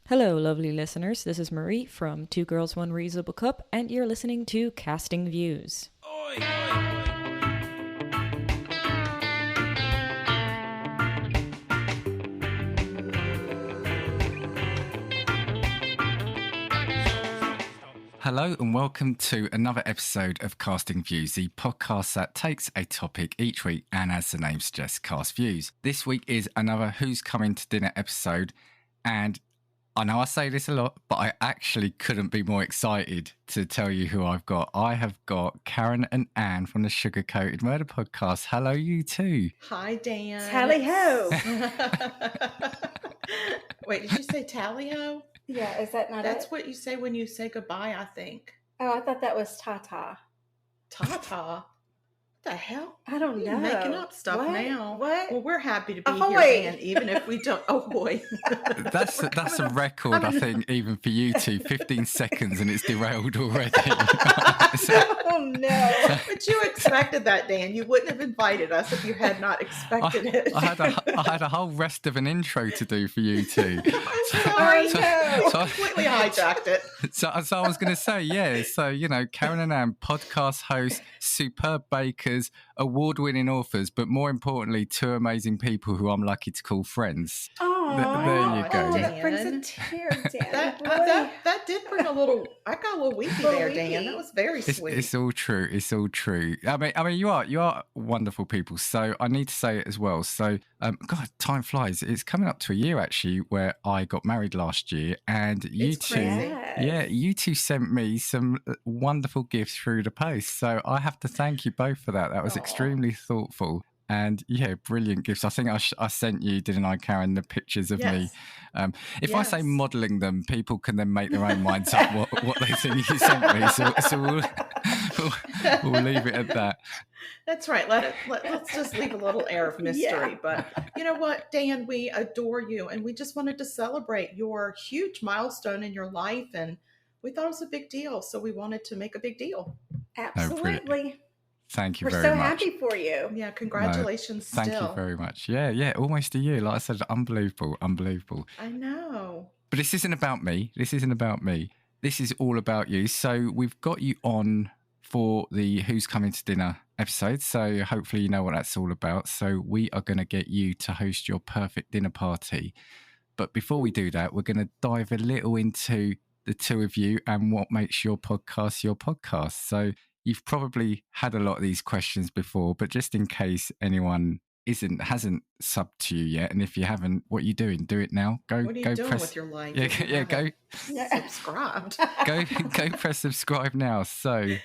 Hello, lovely listeners. This is Marie from Two Girls, One Reasonable Cup, and you're listening to Casting Views. Oi, oi. Hello and welcome to another episode of Casting Views, the podcast that takes a topic each week and, as the name suggests, cast views. This week is another Who's Coming to Dinner episode, and I know I say this a lot, but I actually couldn't be more excited to tell you who I've got. I have got Karen and Anne from the Sugar Coated Murder podcast. Hello, you two. Hi, Dan. Tally-ho. Wait, did you say tally-ho? Yeah, is that not That's it? what you say when you say goodbye, I think. Oh, I thought that was ta-ta. Ta-ta. What the hell? I don't You're know. making up stuff What? now. What? Well, we're happy to be Ahoy. here, Dan, even if we don't. Oh, boy. That's a record, I think, even for you two. 15 seconds and it's derailed already. Oh, no. But you expected that, Dan. You wouldn't have invited us if you had not expected it. I had a whole rest of an intro to do for you two. Sorry. I know. Completely hijacked it. So I was going to say, yeah. So, you know, Karen and Anne, podcast hosts, superb bakers, award-winning authors, but more importantly, two amazing people who I'm lucky to call friends. Oh, There you go. That brings a Dan. tear down. That did bring a little. I got a little weepy there, Dan. That was very sweet. It's all true. It's all true. I mean, you are wonderful people. So I need to say it as well. So, God, time flies. It's coming up to a year actually, where I got married last year, and you It's two, crazy. Yes. you two sent me some wonderful gifts through the post. So I have to thank you both for that. That was Aw. extremely thoughtful. And yeah, brilliant gifts. I think I sent you, didn't I, Karen, the pictures of me. Yes. If I say Yes. modelling them, people can then make their own minds up what they think you sent me. So we'll leave it at that. That's right. Let's just leave a little air of mystery. Yeah. But you know what, Dan, we adore you, and we just wanted to celebrate your huge milestone in your life, and we thought it was a big deal, so we wanted to make a big deal. Absolutely. Thank you We're very so much. happy for you. Yeah, congratulations. Thank still. you very much. Yeah, almost a year. Like I said, unbelievable. I know. But this isn't about me. This is all about you. So we've got you on for the Who's Coming to Dinner episode. So hopefully you know what that's all about. So we are going to get you to host your perfect dinner party. But before we do that, we're going to dive a little into the two of you and what makes your podcast your podcast. So you've probably had a lot of these questions before, but just in case anyone hasn't subbed to you yet, and if you haven't, what are you doing? Do it now. Go What are you go doing press with your life? yeah, if you yeah, go haven't subscribed. go press subscribe now. So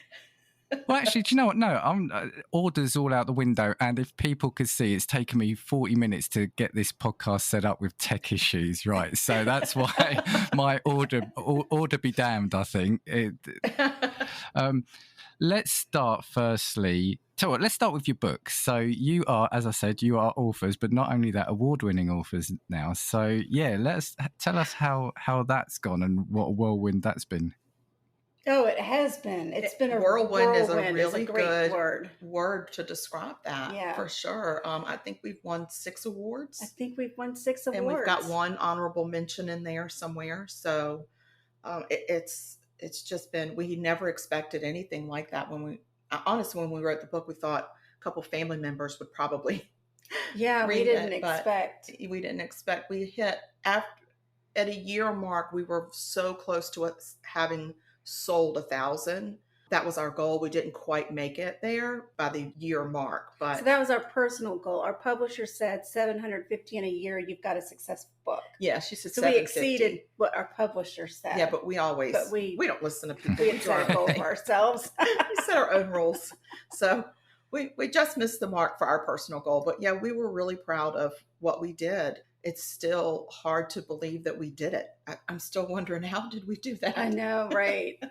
well, actually, do you know what? No, I'm orders all out the window. And if people could see, it's taken me 40 minutes to get this podcast set up with tech issues, right? So that's why my order be damned, I think. Let's start firstly. Let's start with your books. So you are, as I said, you are authors, but not only that, award-winning authors now. So yeah, tell us how that's gone and what a whirlwind that's been. Oh, it has been. It's been a Whirlwind is a really great good word. word to describe that. Yeah. For sure. I think we've won 6 awards. I think we've won 6 awards. And we've got one honorable mention in there somewhere. So it's just been, we never expected anything like that. When we wrote the book, we thought a couple family members would probably Yeah, we read didn't it, but expect. we didn't expect. We hit at a year mark. We were so close to us having sold 1,000. That was our goal. We didn't quite make it there by the year mark, but So that was our personal goal. Our publisher said 750 in a year, you've got a successful book. yeah, she said So we 750. exceeded what our publisher said. Yeah, but we don't listen to people. we We had do our set a own goal thing. for ourselves. We set our own rules. So we just missed the mark for our personal goal. But yeah, we were really proud of what we did. It's still hard to believe that we did it. I'm still wondering, how did we do that? I know, right?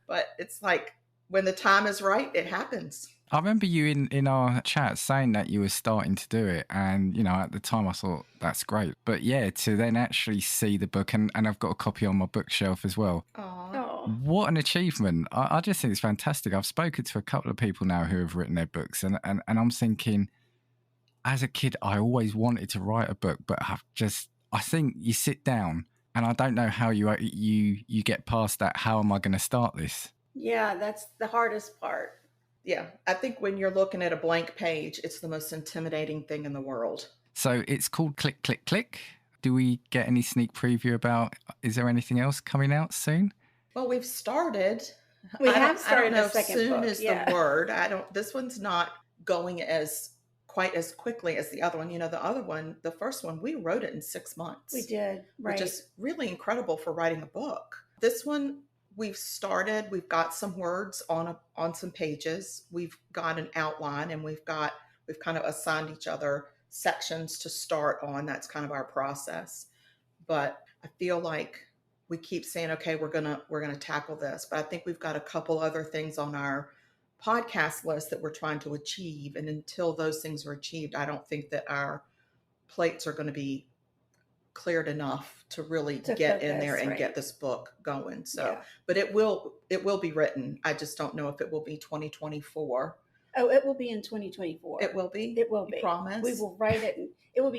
But it's like, when the time is right, it happens. I remember you in our chat saying that you were starting to do it. And, you know, at the time I thought that's great. But yeah, to then actually see the book, and I've got a copy on my bookshelf as well. Aww. Oh, What an achievement. I just think it's fantastic. I've spoken to a couple of people now who have written their books, and I'm thinking, as a kid, I always wanted to write a book, but I think you sit down And I don't know how you get past that. How am I going to start this? Yeah, that's the hardest part. Yeah, I think when you're looking at a blank page, it's the most intimidating thing in the world. So it's called Click, Click, Click. Do we get any sneak preview about, is there anything else coming out soon? Well, we've started. We I have don't started know a if second soon book. is the word. This one's not going as quite as quickly as the other one. The other one, the first one, we wrote it in 6 months. We did, right. Which is really incredible for writing a book. This one, we've got some words on some pages. We've got an outline, and we've kind of assigned each other sections to start on. That's kind of our process. But I feel like we keep saying, okay, we're gonna tackle this. But I think we've got a couple other things on our podcast list that we're trying to achieve. And until those things are achieved, I don't think that our plates are going to be cleared enough to really get in there and get this book going. So, but it will be written. I just don't know if it will be 2024. Oh, it will be in 2024. It will be? It will be. Promise? We will write it, and we'll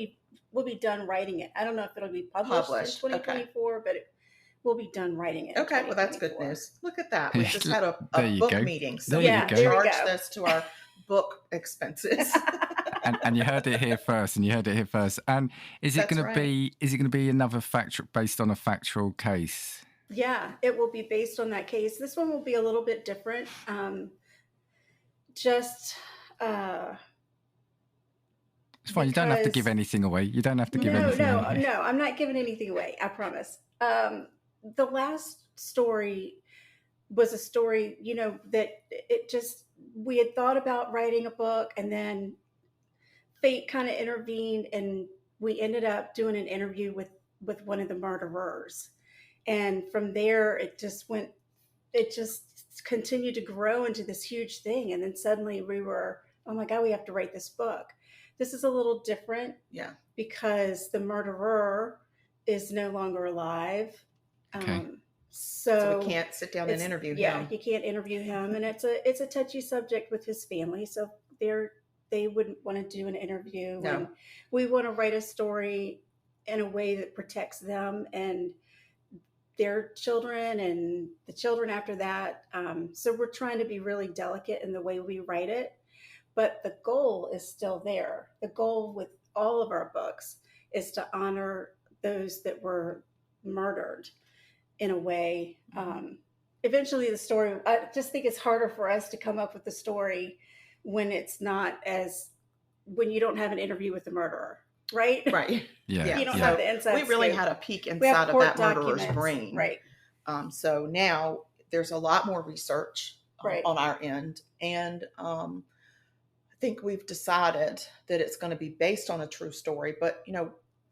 be done writing it. I don't know if it'll be published in 2024, but we'll be done writing it. Okay, well, that's good news. Look at that. We just had a book meeting. So we can charge this to our book expenses. And you heard it here first. And is it going to be another based on a factual case? Yeah, it will be based on that case. This one will be a little bit different. It's fine. You don't have to give anything away. You don't have to give anything away. No, I'm not giving anything away. I promise. The last story was a story, that we had thought about writing a book, and then fate kind of intervened, and we ended up doing an interview with one of the murderers. And from there, it just continued to grow into this huge thing. And then suddenly we were, oh my God, we have to write this book. This is a little different. Yeah. Because the murderer is no longer alive. Okay. So we can't sit down and interview him. Yeah, you can't interview him. And it's a touchy subject with his family. So they wouldn't want to do an interview. No. And we want to write a story in a way that protects them and their children and the children after that. So we're trying to be really delicate in the way we write it. But the goal is still there. The goal with all of our books is to honor those that were murdered in a way. Eventually the story, I just think it's harder for us to come up with the story when when you don't have an interview with the murderer, right? Right. Yeah. You don't have the inside. We really had a peek inside of that murderer's brain. Right. So now there's a lot more research on our end. And I think we've decided that it's going to be based on a true story. But,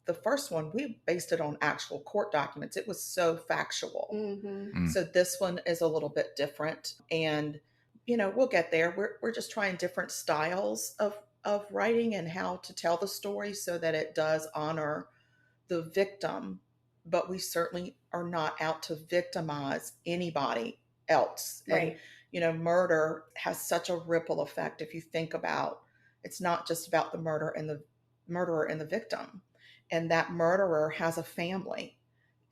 the first one, we based it on actual court documents. It was so factual. Mm-hmm. So this one is a little bit different. And, we'll get there. We're just trying different styles of writing and how to tell the story so that it does honor the victim. But we certainly are not out to victimize anybody else. Right. And, murder has such a ripple effect. If you think about, it's not just about the murderer and the victim. And that murderer has a family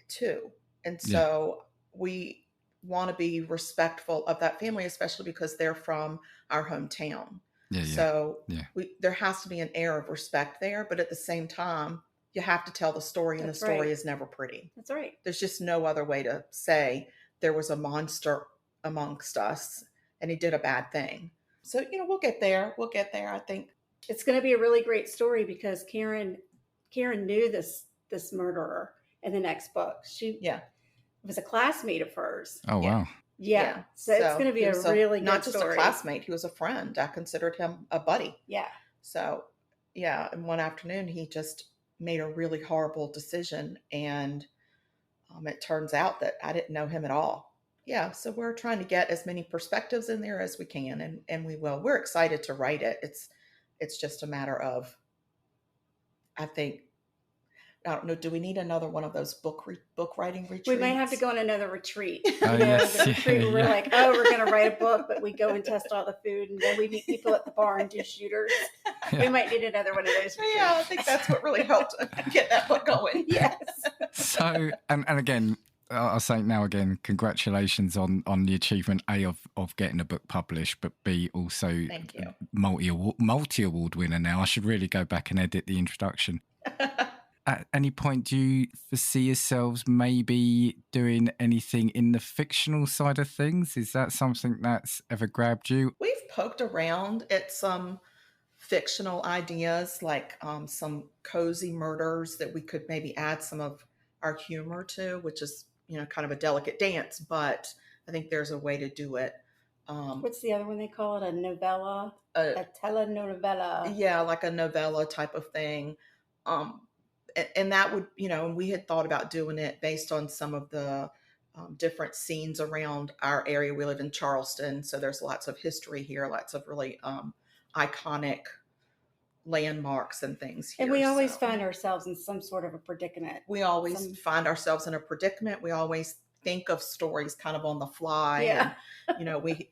too. And so we want to be respectful of that family, especially because they're from our hometown. So there has to be an air of respect there. But at the same time, you have to tell the story, and the story is never pretty. That's right. There's just no other way to say there was a monster amongst us and he did a bad thing. So, we'll get there. I think it's going to be a really great story because Karen knew this murderer in the next book. She was a classmate of hers. Oh, wow. Yeah. So it's going to be a really good not just story. A classmate. He was a friend. I considered him a buddy. Yeah. So, and one afternoon he just made a really horrible decision. And it turns out that I didn't know him at all. Yeah. So we're trying to get as many perspectives in there as we can. And we will. We're excited to write it. It's just a matter of, I don't know. Do we need another one of those book writing retreats? We might have to go on another retreat. Oh, yes. The retreat where we're like, we're going to write a book, but we go and test all the food, and then we meet people at the bar and do shooters. We might need another one of those. Yeah, I think that's what really helped get that book going. Yes. So, and again, I'll say now again, congratulations on the achievement, A, of getting a book published, but B, also Thank you. multi-award winner now. I should really go back and edit the introduction. At any point, do you foresee yourselves maybe doing anything in the fictional side of things? Is that something that's ever grabbed you? We've poked around at some fictional ideas, like some cozy murders that we could maybe add some of our humor to, which is, kind of a delicate dance, but I think there's a way to do it. What's the other one they call it? A novella? A A telenovela? Yeah, like a novella type of thing. And that would, and we had thought about doing it based on some of the different scenes around our area. We live in Charleston, so there's lots of history here, lots of really iconic landmarks and things here. And we always so. find ourselves in some sort of a predicament. We always find ourselves in a predicament. We always think of stories kind of on the fly. Yeah. And, we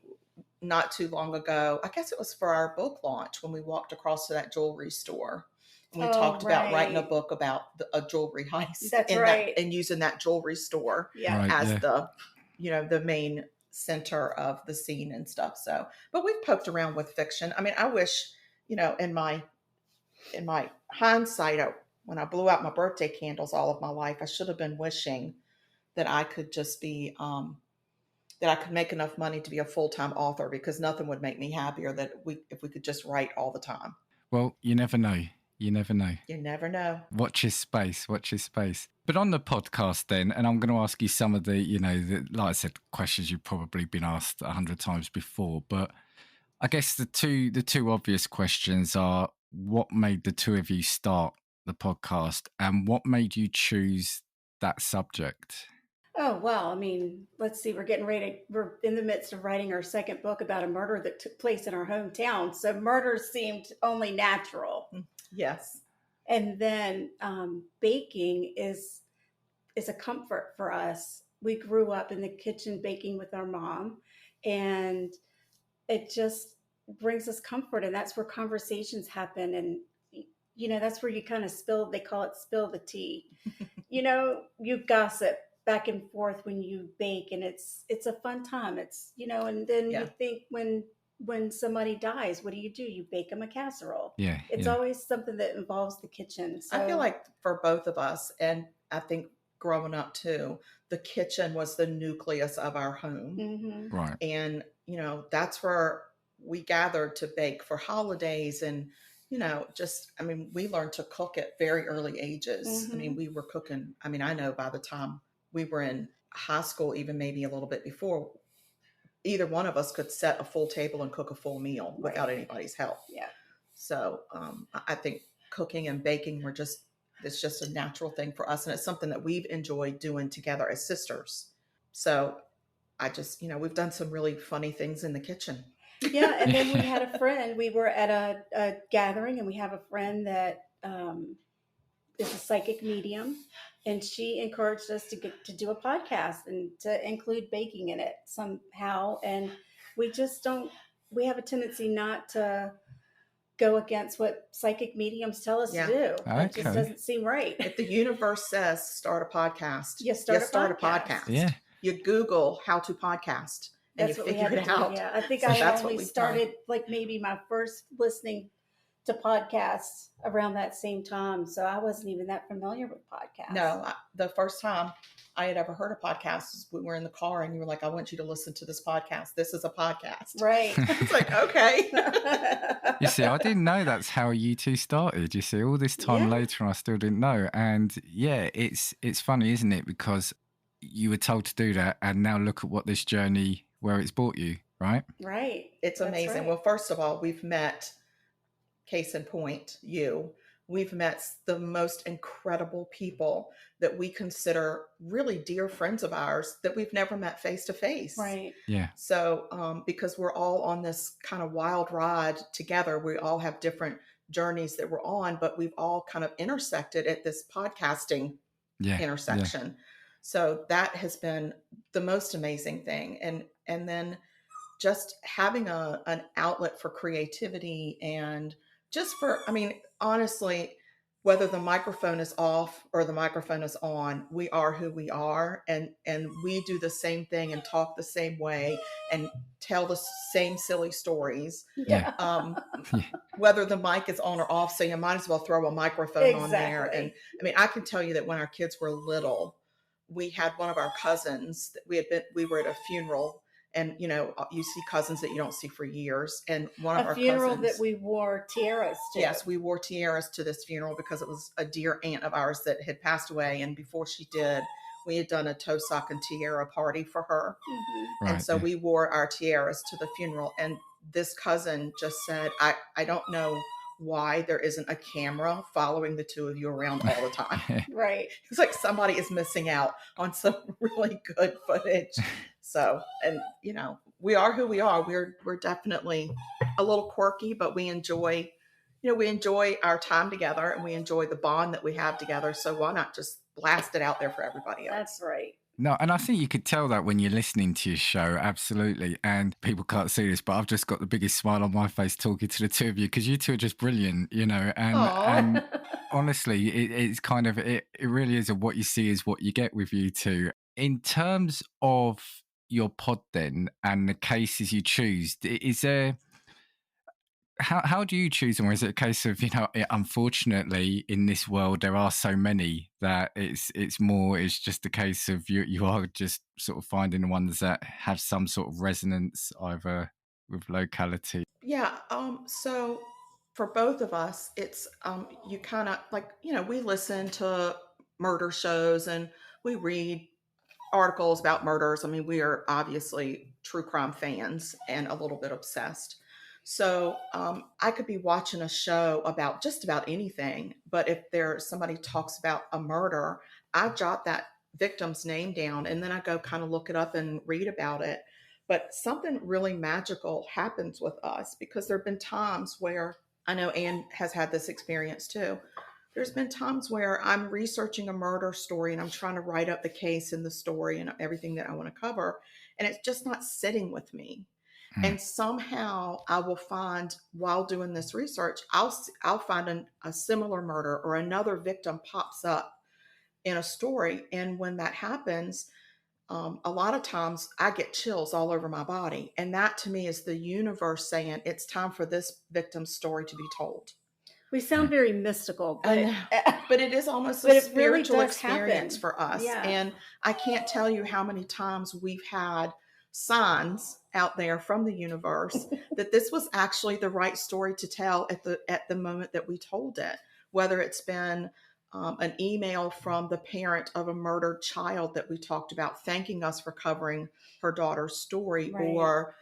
not too long ago, I guess it was for our book launch, when we walked across to that jewelry store. And we talked about writing a book about a jewelry heist. That's right. And using that jewelry store as the main center of the scene and stuff. So, but we've poked around with fiction. I mean, I wish, in my hindsight, when I blew out my birthday candles all of my life, I should have been wishing that I could just be, that I could make enough money to be a full-time author, because nothing would make me happier if we could just write all the time. Well, you never know. You never know. You never know. Watch his space. But on the podcast then, and I'm going to ask you some of the, like I said, questions you've probably been asked 100 times before. But I guess the two obvious questions are, what made the two of you start the podcast, and what made you choose that subject? Oh, well, I mean, let's see, we're in the midst of writing our second book about a murder that took place in our hometown. So murder seemed only natural. Yes. And then baking is a comfort for us. We grew up in the kitchen baking with our mom, and it just brings us comfort. And that's where conversations happen. And, that's where you kind of they call it spill the tea. You gossip back and forth when you bake, and it's a fun time. It's, and then you think when somebody dies, what do? You bake them a casserole. Yeah. It's always something that involves the kitchen. So I feel like for both of us, and I think growing up too, the kitchen was the nucleus of our home. Mm-hmm. Right. And, that's where we gathered to bake for holidays. And, we learned to cook at very early ages. Mm-hmm. I mean, we were cooking. I know by the time we were in high school, even maybe a little bit before, either one of us could set a full table and cook a full meal without anybody's help. Yeah. So I think cooking and baking it's just a natural thing for us. And it's something that we've enjoyed doing together as sisters. So I just, we've done some really funny things in the kitchen. Yeah. And then we had a friend, we were at a gathering, and we have a friend that is a psychic medium. And she encouraged us to do a podcast and to include baking in it somehow. And we have a tendency not to go against what psychic mediums tell us to do. Okay. It just doesn't seem right. If the universe says start a podcast, you start a podcast. Yeah. You Google how to podcast and That's you what we figure had it to do. out. Yeah. I think So I that's only what we've started done. like maybe my first listening to podcasts around that same time. So I wasn't even that familiar with podcasts. No, the first time I had ever heard a podcast was we were in the car, and you were like, I want you to listen to this podcast. This is a podcast. Right. It's like, okay. You see, I didn't know that's how you two started. You see, all this time later, and I still didn't know. And yeah, it's funny, isn't it? Because you were told to do that, and now look at what this journey, where it's brought you, right? Right. It's amazing. Right. Well, first of all, we've met, case in point, we've met the most incredible people that we consider really dear friends of ours that we've never met face to face. Right. Yeah. So, because we're all on this kind of wild ride together, we all have different journeys that we're on, but we've all kind of intersected at this podcasting intersection. Yeah. So that has been the most amazing thing. And then just having an outlet for creativity and just for, I mean, honestly, whether the microphone is off or the microphone is on, we are who we are, and we do the same thing and talk the same way and tell the same silly stories. Yeah. Yeah. Whether the mic is on or off, so you might as well throw a microphone on there. And Exactly. I mean, I can tell you that when our kids were little, we had one of our cousins that we were at a funeral, and you know, you see cousins that you don't see for years, and one of A our funeral cousins, that we wore tiaras to. yes, we wore tiaras to this funeral because it was a dear aunt of ours that had passed away, and before she did, we had done a toe sock and tiara party for her. Mhm. And Right. so Yeah. we wore our tiaras to the funeral. And this cousin just said, I don't know why there isn't a camera following the two of you around all the time. Right. It's like somebody is missing out on some really good footage. So, and you know, we are who we are. We're definitely a little quirky, but we enjoy, you know, we enjoy our time together and we enjoy the bond that we have together. So why not just blast it out there for everybody else? That's right. No, and I think you could tell that when you're listening to your show, absolutely. And people can't see this, but I've just got the biggest smile on my face talking to the two of you because you two are just brilliant, you know. And honestly, it's kind of it really is what you see is what you get with you two. In terms of your pod, then, and the cases you choose, is there? How do you choose them? Or is it a case of, you know, unfortunately in this world there are so many that it's just a case of you are just sort of finding the ones that have some sort of resonance either with locality. Yeah. So for both of us, it's you kind of like, you know, we listen to murder shows and we read articles about murders. I mean, we are obviously true crime fans and a little bit obsessed. So I could be watching a show about just about anything, but if somebody talks about a murder, I jot that victim's name down and then I go kind of look it up and read about it. But something really magical happens with us because there have been times where I know Anne has had this experience too. There's been times where I'm researching a murder story and I'm trying to write up the case and the story and everything that I want to cover, and it's just not sitting with me. And somehow I will find while doing this research, I'll find a similar murder or another victim pops up in a story, and when that happens, a lot of times I get chills all over my body, and that to me is the universe saying it's time for this victim's story to be told. We sound very mystical, but but it is almost but a it really spiritual does experience happen. for us. Yeah. And I can't tell you how many times we've had signs out there from the universe that this was actually the right story to tell at the moment that we told it. Whether it's been an email from the parent of a murdered child that we talked about, thanking us for covering her daughter's story, Right. or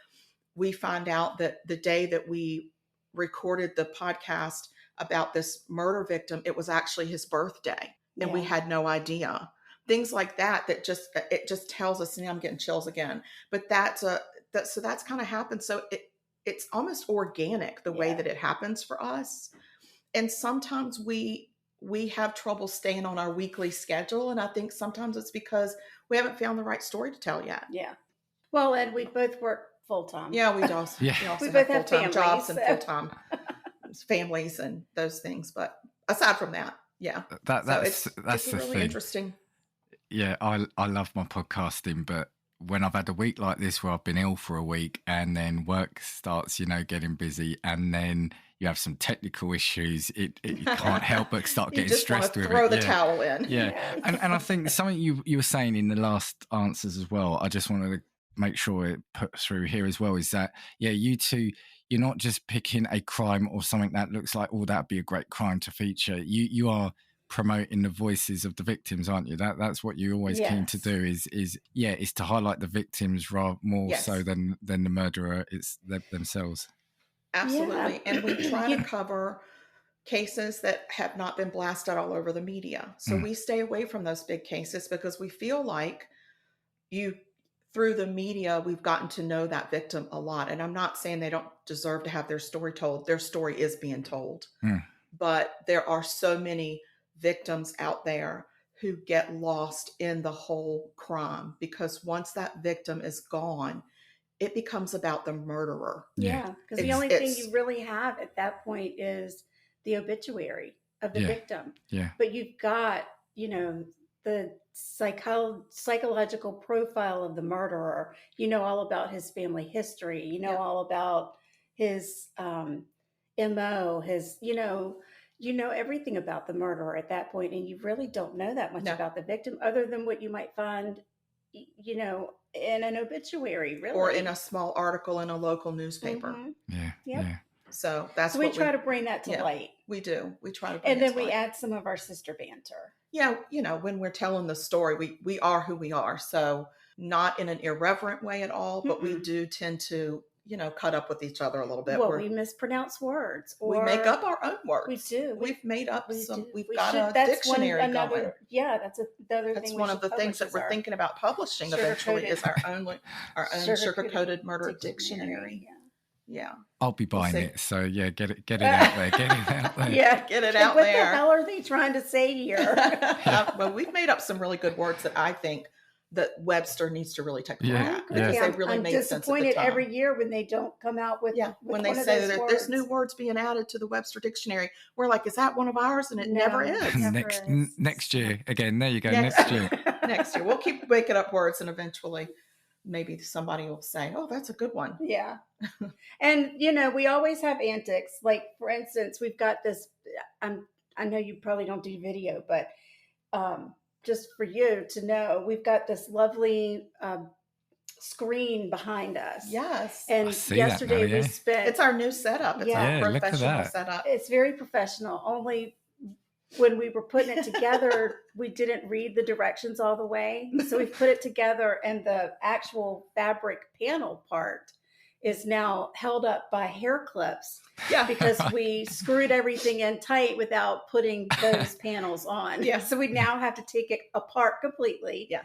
we find out that the day that we recorded the podcast about this murder victim, it was actually his birthday and we had no idea. Things like that it just tells us, and I'm getting chills again, but so that's kind of happened. So it's almost organic the way that it happens for us. And sometimes we have trouble staying on our weekly schedule, and I think sometimes it's because we haven't found the right story to tell yet. Yeah. Well, Ed, we both work full time. Yeah, we also, Yeah. we also We have both have full-time jobs and families, full-time families and those things. But aside from that, yeah, That's it's the really thing. interesting. Yeah, I love my podcasting, but when I've had a week like this where I've been ill for a week and then work starts, you know, getting busy, and then you have some technical issues, you can't help but start getting stressed with it. Throw the towel in. Yeah. And I think something you were saying in the last answers as well, I just wanted to make sure it put through here as well, is that, yeah, you two, you're not just picking a crime or something that looks like, oh, that'd be a great crime to feature. You are promoting the voices of the victims, aren't you? That's what you're always keen to do is to highlight the victims more so than the murderer themselves. Absolutely. And we try to cover cases that have not been blasted all over the media. So we stay away from those big cases because we feel like through the media, we've gotten to know that victim a lot. And I'm not saying they don't deserve to have their story told. Their story is being told. But there are so many victims out there who get lost in the whole crime, because once that victim is gone, it becomes about the murderer. Yeah, because the only thing you really have at that point is the obituary of the Yeah. victim. Yeah. But you've got, the psychological profile of the murderer. You know all about his family history. You know all about his MO, his, everything about the murderer at that point, and you really don't know that much about the victim other than what you might find, in an obituary, really, or in a small article in a local newspaper. Yeah. Yep. Yeah. So that's we what try to bring that to light. We do. We try to bring and it then to we light. add some of our sister banter. Yeah, when we're telling the story, we are who we are. So not in an irreverent way at all, but we do tend to, cut up with each other a little bit. Well, we mispronounce words, or we make up our own words. We do. We've made up some. We've we got should, a that's dictionary one, another, going. Yeah, that's another That's thing. one of the things that we're thinking about publishing eventually is our own sugar-coated murder dictionary. Yeah. I'll be buying it. So yeah, get it out there. Get it out there. Yeah, get it out what there. What the hell are they trying to say here? Well, we've made up some really good words that I think that Webster needs to really take a look at, because they really I'm made sense at the disappointed time. every year when they don't come out with when they say that there's new words being added to the Webster dictionary. We're like, is that one of ours? And it never is. Next year again. There you go. Next year. Next year we'll keep making up words, and eventually maybe somebody will say, oh, that's a good one. Yeah. And we always have antics. Like, for instance, we've got this, I know you probably don't do video, but just for you to know, we've got this lovely screen behind us. Yes. And yesterday we spent... It's our new setup. It's our professional setup. It's very professional. Only when we were putting it together, we didn't read the directions all the way. So we put it together, and the actual fabric panel part is now held up by hair clips. Yeah. Because we screwed everything in tight without putting those panels on. Yeah. So we now have to take it apart completely. Yeah.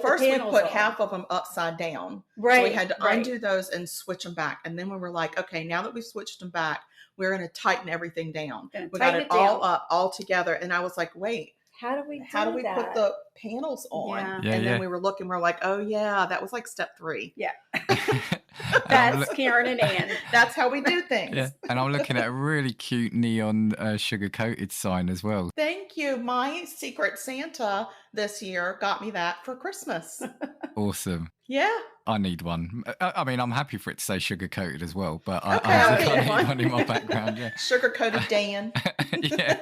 First we put half of them upside down. Right. So we had to undo those and switch them back. And then we were like, okay, now that we've switched them back, we're going to tighten everything down. We got it all up, all together. And I was like, wait, how do we put the panels on? Yeah. And then we were looking, we're like, oh yeah, that was like step 3. Yeah. That's Karen and Ann. That's how we do things. Yeah. And I'm looking at a really cute neon sugar-coated sign as well. Thank you. My Secret Santa this year got me that for Christmas. Awesome. Yeah. I need one. I mean, I'm happy for it to say sugar-coated as well, but I need one in my background. Yeah. Sugar-coated Dan. Yeah.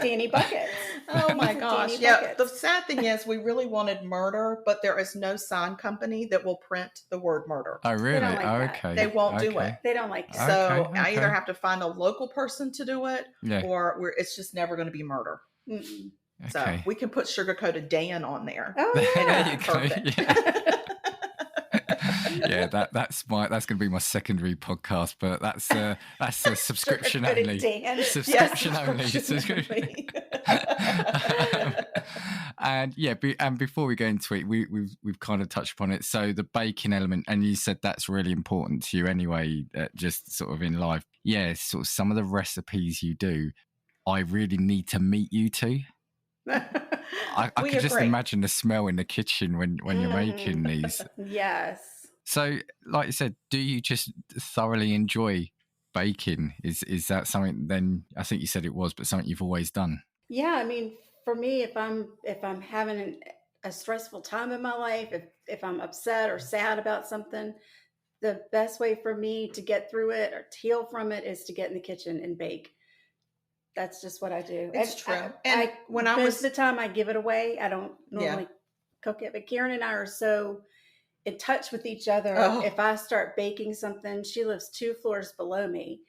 Danny Buckets. Oh my gosh. Yeah. The sad thing is we really wanted murder, but there is no sign company that will print the word murder. Oh, really? Okay. They won't do it. They don't like that. So I either have to find a local person to do it, or it's just never going to be murder. Mm-mm. Okay. So we can put sugar-coated Dan on there. Oh, yeah. There you go. Yeah. Yeah, that's going to be my secondary podcast, but that's a subscription only. Subscription only. And before we go into it, we've kind of touched upon it. So the baking element, and you said that's really important to you anyway, just sort of in life. Yeah, sort of some of the recipes you do, I really need to meet you two. I could just imagine the smell in the kitchen when you're making these. Yes. So, like you said, do you just thoroughly enjoy baking? Is that something? Then I think you said it was, but something you've always done. Yeah, I mean, for me, if I'm having a stressful time in my life, if I'm upset or sad about something, the best way for me to get through it or to heal from it is to get in the kitchen and bake. That's just what I do. It's true. And most of the time I give it away. I don't normally cook it, but Karen and I are so in touch with each other. Oh. If I start baking something, she lives 2 floors below me.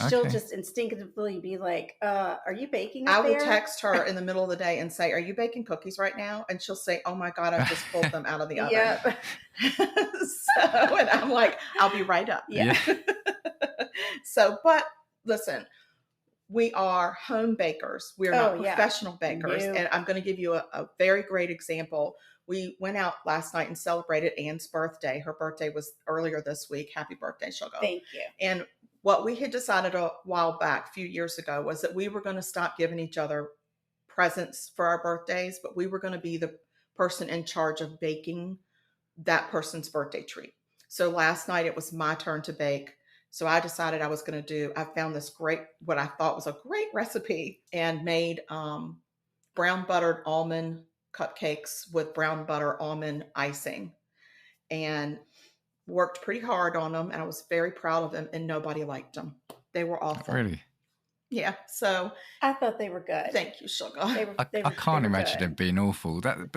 She'll just instinctively be like, are you baking up there? I will text her in the middle of the day and say, are you baking cookies right now? And she'll say, oh my God, I just pulled them out of the oven. Yep. And I'm like, I'll be right up. Yeah. So, but listen, we are home bakers. We're not professional bakers. No. And I'm going to give you a very great example. We went out last night and celebrated Ann's birthday. Her birthday was earlier this week. Happy birthday, Sugar. Thank you. And what we had decided a while back, a few years ago, was that we were going to stop giving each other presents for our birthdays, but we were going to be the person in charge of baking that person's birthday treat. So last night it was my turn to bake So I decided I found this what I thought was a great recipe, and made brown buttered almond cupcakes with brown butter almond icing, and worked pretty hard on them. And I was very proud of them, and nobody liked them. They were awful. Really? Yeah. So I thought they were good. thank you, sugar. I can't imagine them being awful. But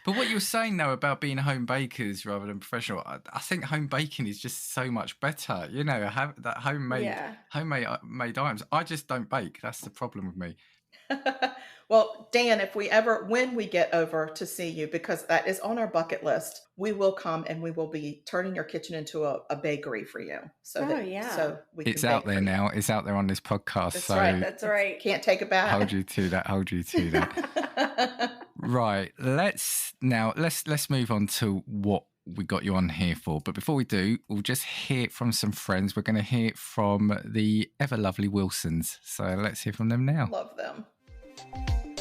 what you're saying though about being home bakers rather than professional, I think home baking is just so much better. You know, have that homemade items. I just don't bake. That's the problem with me. Well, Dan, when we get over to see you, because that is on our bucket list, we will come and we will be turning your kitchen into a bakery for you. So it's out there now. It's out there on this podcast. That's so right. That's right. Can't take it back. Hold you to that. Right. Let's move on to what we got you on here for. But before we do, we'll just hear from some friends. We're going to hear from the ever lovely Wilsons. So let's hear from them now. Love them.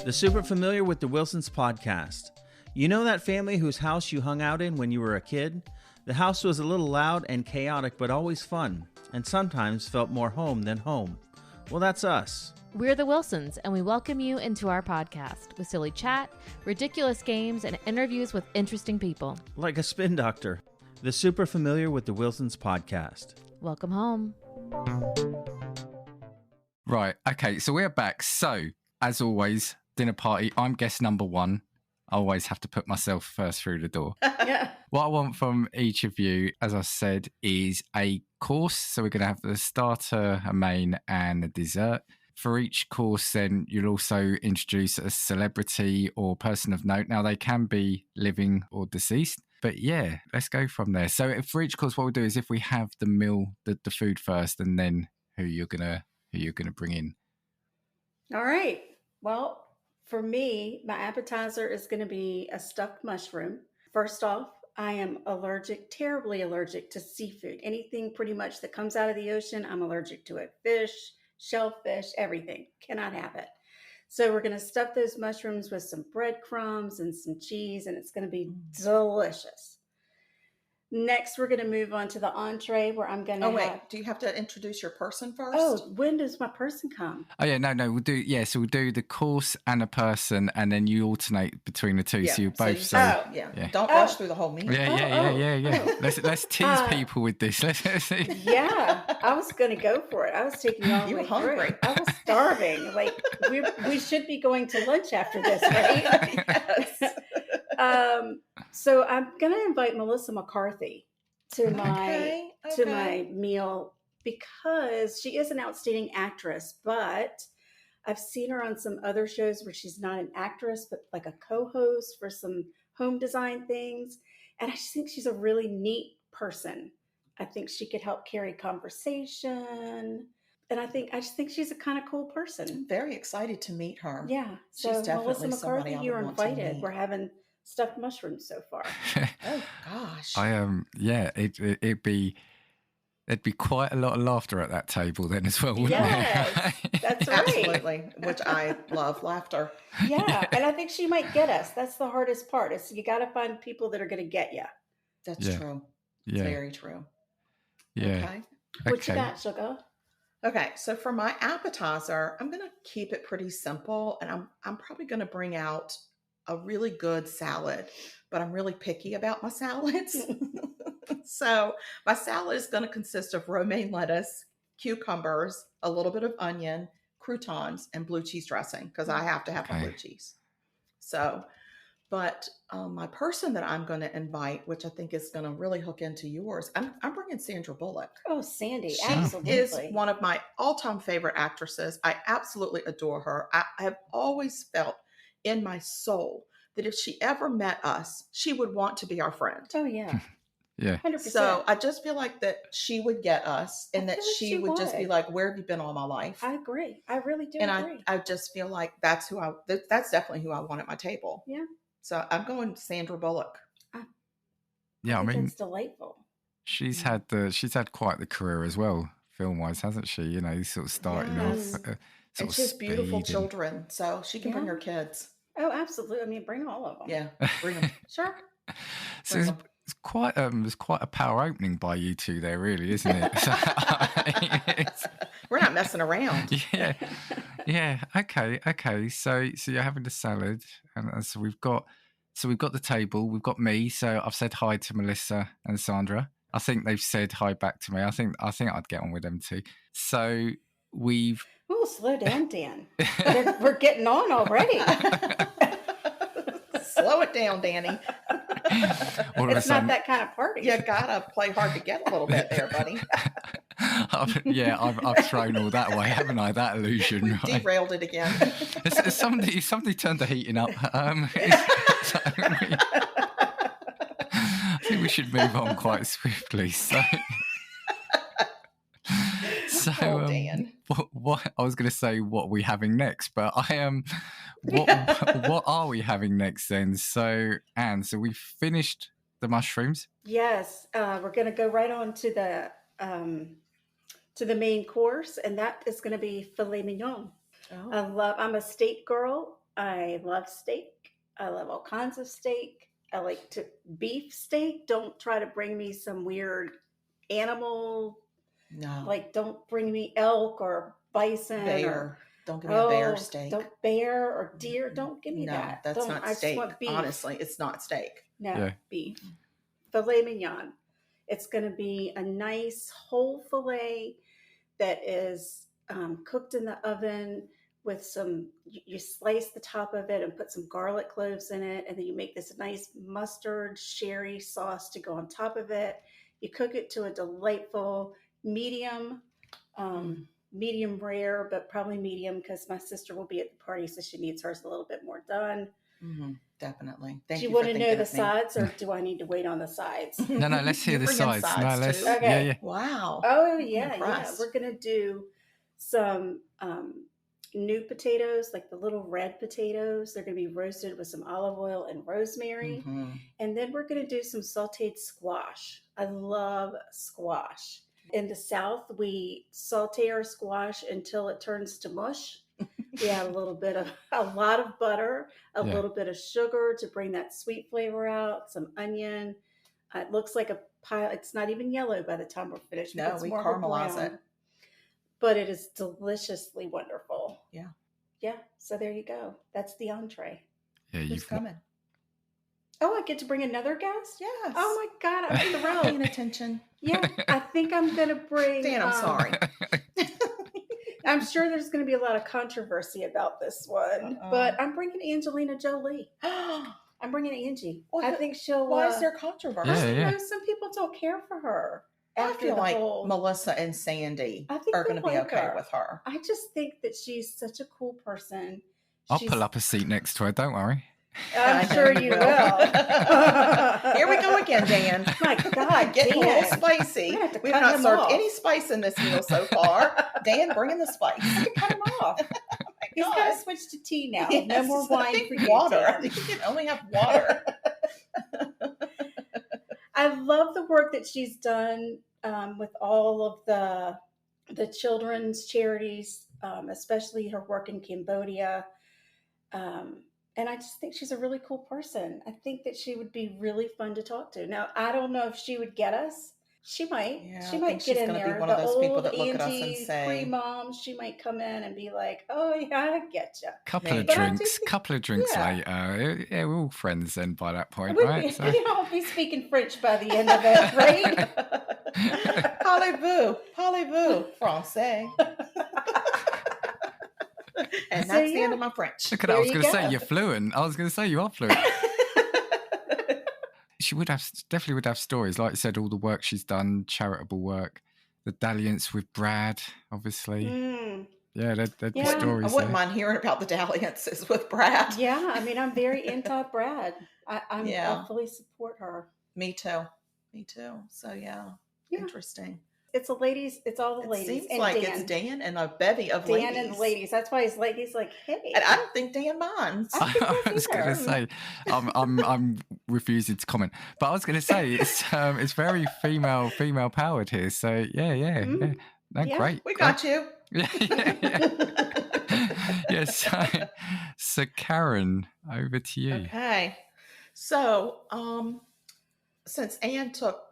The Super Familiar with the Wilsons podcast. You know that family whose house you hung out in when you were a kid? The house was a little loud and chaotic, but always fun, and sometimes felt more home than home. Well, that's us. We're the Wilsons, and we welcome you into our podcast with silly chat, ridiculous games, and interviews with interesting people. Like a spin doctor. The Super Familiar with the Wilsons podcast. Welcome home. Right. Okay. So we're back. So, as always, dinner party. I'm guest number 1. I always have to put myself first through the door. Yeah. What I want from each of you, as I said, is a course. So we're going to have the starter, a main, and a dessert. For each course, then you'll also introduce a celebrity or person of note. Now, they can be living or deceased. But yeah, let's go from there. So for each course, what we'll do is if we have the meal, the food first, and then who you're gonna bring in. All right. Well, for me, my appetizer is going to be a stuffed mushroom. First off, I am terribly allergic to seafood. Anything pretty much that comes out of the ocean, I'm allergic to it. Fish, shellfish, everything. Cannot have it. So we're going to stuff those mushrooms with some breadcrumbs and some cheese, and it's going to be delicious. Next, we're going to move on to the entree where I'm going to do you have to introduce your person first? Oh, when does my person come? Oh, yeah, no, we'll do the course and a person, and then you alternate between the two. Yeah. So you both Don't rush through the whole meal. Yeah. Let's tease people with this. Let's see. Yeah, I was going to go for it. I was taking all the way hungry. I was starving. Like, we should be going to lunch after this, right? Yes. So I'm going to invite Melissa McCarthy to my meal because she is an outstanding actress, but I've seen her on some other shows where she's not an actress, but like a co-host for some home design things. And I just think she's a really neat person. I think she could help carry conversation. And I just think she's a kind of cool person. I'm very excited to meet her. Yeah. So she's definitely Melissa McCarthy, you're invited. Meet. We're having stuffed mushrooms so far. Oh gosh. There'd be quite a lot of laughter at that table then as well, wouldn't there? That's right. Absolutely, which I love laughter. Yeah, and I think she might get us. That's the hardest part. Is you got to find people that are going to get you. That's true. Yeah. It's very true. Yeah. Okay. What you got, sugar? Okay, so for my appetizer, I'm going to keep it pretty simple, and I'm probably going to bring out a really good salad, but I'm really picky about my salads. So my salad is going to consist of romaine lettuce, cucumbers, a little bit of onion, croutons, and blue cheese dressing because I have to have my blue cheese. So, but my person that I'm going to invite, which I think is going to really hook into yours, I'm bringing Sandra Bullock. Oh, Sandy, she absolutely. is one of my all-time favorite actresses. I absolutely adore her. I have always felt in my soul that if she ever met us, she would want to be our friend. Oh, yeah. Yeah. 100%. So I just feel like that she would get us and that she would just be like, where have you been all my life? I agree. I really do agree. I just feel like that's definitely who I want at my table. Yeah. So I'm going Sandra Bullock. Yeah, I mean, it's delightful. She's had quite the career as well, film-wise, hasn't she? You know, sort of starting off. And she has beautiful children, so she can bring her kids. Oh, absolutely. I mean, bring all of them. Yeah, bring them. Sure. It's quite a power opening by you two there, really, isn't it? So, We're not messing around. Yeah. Okay. So you're having the salad, and so we've got the table. We've got me. So I've said hi to Melissa and Sandra. I think they've said hi back to me. I think I'd get on with them too. So we've. Oh, slow down, Dan. We're getting on already. Slow it down, Danny. It's not that kind of party. You gotta play hard to get a little bit there, buddy. I've thrown all that away, haven't I? That illusion. Right? Derailed it again. Somebody turned the heating up. I think we should move on quite swiftly. So Dan. What I was going to say, what are we having next? But I am. What are we having next then? So Anne, so we finished the mushrooms. Yes, we're going to go right on to the main course, and that is going to be filet mignon. Oh. I'm a steak girl. I love steak. I love all kinds of steak. I like beef steak. Don't try to bring me some weird animal. No. Like, don't bring me elk or bison. Bear. Don't give me a bear steak. Don't bear or deer. Don't give me that. That's not I steak. just want beef. Honestly, it's not steak. No, beef. Filet mignon. It's going to be a nice whole filet that is cooked in the oven with you slice the top of it and put some garlic cloves in it. And then you make this nice mustard sherry sauce to go on top of it. You cook it to a delightful medium rare, but probably medium because my sister will be at the party, so she needs hers a little bit more done. Mm-hmm. Definitely. Do you want to know the sides, or do I need to wait on the sides? No, let's hear the sides. No, let's. Okay. Yeah. Wow. Oh yeah. We're gonna do some new potatoes, like the little red potatoes. They're gonna be roasted with some olive oil and rosemary, and then we're gonna do some sautéed squash. I love squash. In the South, we saute our squash until it turns to mush. We add a lot of butter, a little bit of sugar to bring that sweet flavor out, some onion. It looks like a pile. It's not even yellow by the time we're finished. No, we caramelize it. But it is deliciously wonderful. Yeah. Yeah. So there you go. That's the entree. Yeah, Who's coming? Oh, I get to bring another guest? Yes. Oh my God, I'm thrilled. Paying attention. Yeah, I think I'm going to bring... Dan, I'm sorry. I'm sure there's going to be a lot of controversy about this one, but I'm bringing Angelina Jolie. I'm bringing Angie. Well, I think she'll... Why is there controversy? Some people don't care for her. I feel like Melissa and Sandy are going to be okay with her. I just think that she's such a cool person. I'll pull up a seat next to her, don't worry. I'm sure you will. Here we go again, Dan. My God, getting a little spicy. We've not served any spice in this meal so far. Dan, bring in the spice. I have to cut him off. He's got to switch to tea now. Yes, no more wine for you. Water. I think you can only have water. I love the work that she's done with all of the children's charities, especially her work in Cambodia. And I just think she's a really cool person. I think that she would be really fun to talk to. Now, I don't know if she would get us. She might. Yeah, she might get in there. Be one of those people that look at us and say, pre-mom, she might come in and be like, "Oh yeah, I get you." Couple of drinks later. Yeah, we're all friends then by that point, right? So. I'll be speaking French by the end of it, right? Parlez-vous, français. And that's the end of my French. Look at that. I was going to say you're fluent. I was going to say you are fluent. She definitely would have stories. Like you said, all the work she's done, charitable work, the dalliance with Brad, obviously. Yeah, they're stories. I wouldn't mind hearing about the dalliances with Brad. Yeah, I mean, I'm very anti-Brad. I fully support her. Me too. So yeah. Interesting. It's all the ladies. It seems and like Dan. it's Dan and a bevy of ladies. Dan and the ladies. That's why he's like, hey. And I don't think Dan minds. I was going to say, I'm refusing to comment, but I was going to say it's very female powered here. So yeah. Great. We got you. Yes. So Karen, over to you. Okay. So since Anne took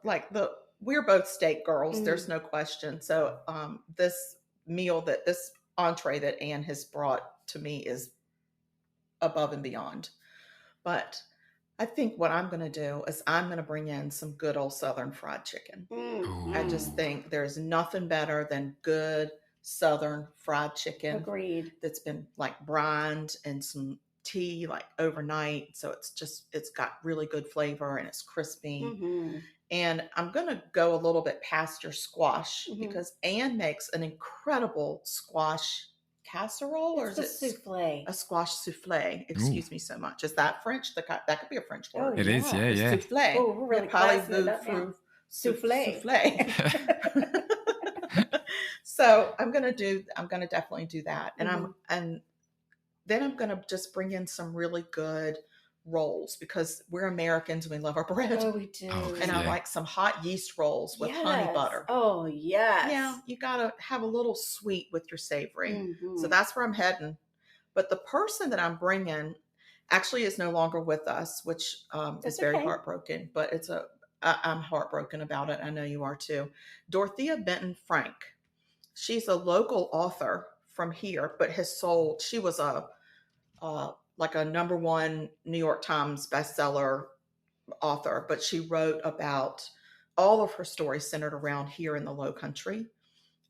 we're both steak girls, there's no question. So this entree that Anne has brought to me is above and beyond. But I think what I'm going to do is I'm going to bring in some good old Southern fried chicken. I just think there's nothing better than good Southern fried chicken. Agreed. That's been like brined in some tea like overnight. So it's got really good flavor and it's crispy. And I'm going to go a little bit past your squash because Anne makes an incredible squash casserole, or is it souffle? A squash souffle. Excuse me so much. Is that French? That could be a French word. It is, yeah. Souffle. Oh, we're really classing it up now. Souffle. So I'm gonna definitely do that, and then I'm gonna just bring in some really good rolls because we're Americans and we love our bread. Oh, we do. And I like some hot yeast rolls with honey butter. Oh, yes. Yeah, you gotta have a little sweet with your savory. So that's where I'm heading. But the person that I'm bringing actually is no longer with us, which is very heartbroken. But I'm heartbroken about it. I know you are too. Dorothea Benton Frank. She's a local author from here, but she was a #1 New York Times bestseller author, but she wrote about all of her stories centered around here in the Low Country,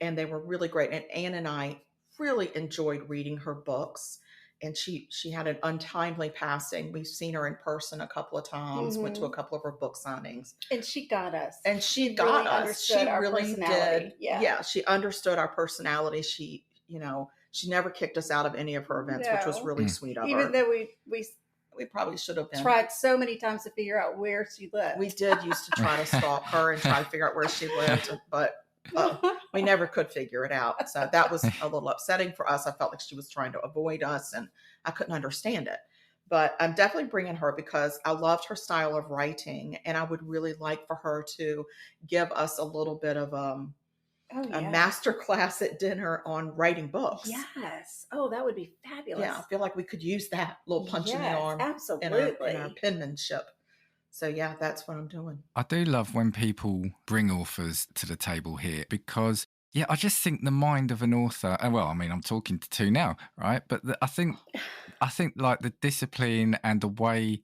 and they were really great. And Anne and I really enjoyed reading her books. And she had an untimely passing. We've seen her in person a couple of times, went to a couple of her book signings. And she got us. And she got us. She really did. Yeah, she understood our personality. She never kicked us out of any of her events, which was really sweet of her. Even though we probably should have tried so many times to figure out where she lived. We did used to try to stalk her and try to figure out where she lived, but we never could figure it out. So that was a little upsetting for us. I felt like she was trying to avoid us and I couldn't understand it. But I'm definitely bringing her because I loved her style of writing, and I would really like for her to give us a little bit of a master class at dinner on writing books. Yes. Oh, that would be fabulous. Yeah, I feel like we could use that little punch in the arm. Absolutely. In our penmanship. So yeah, that's what I'm doing. I do love when people bring authors to the table here because, I just think the mind of an author, and well, I mean, I'm talking to two now, right? But I think like the discipline and the way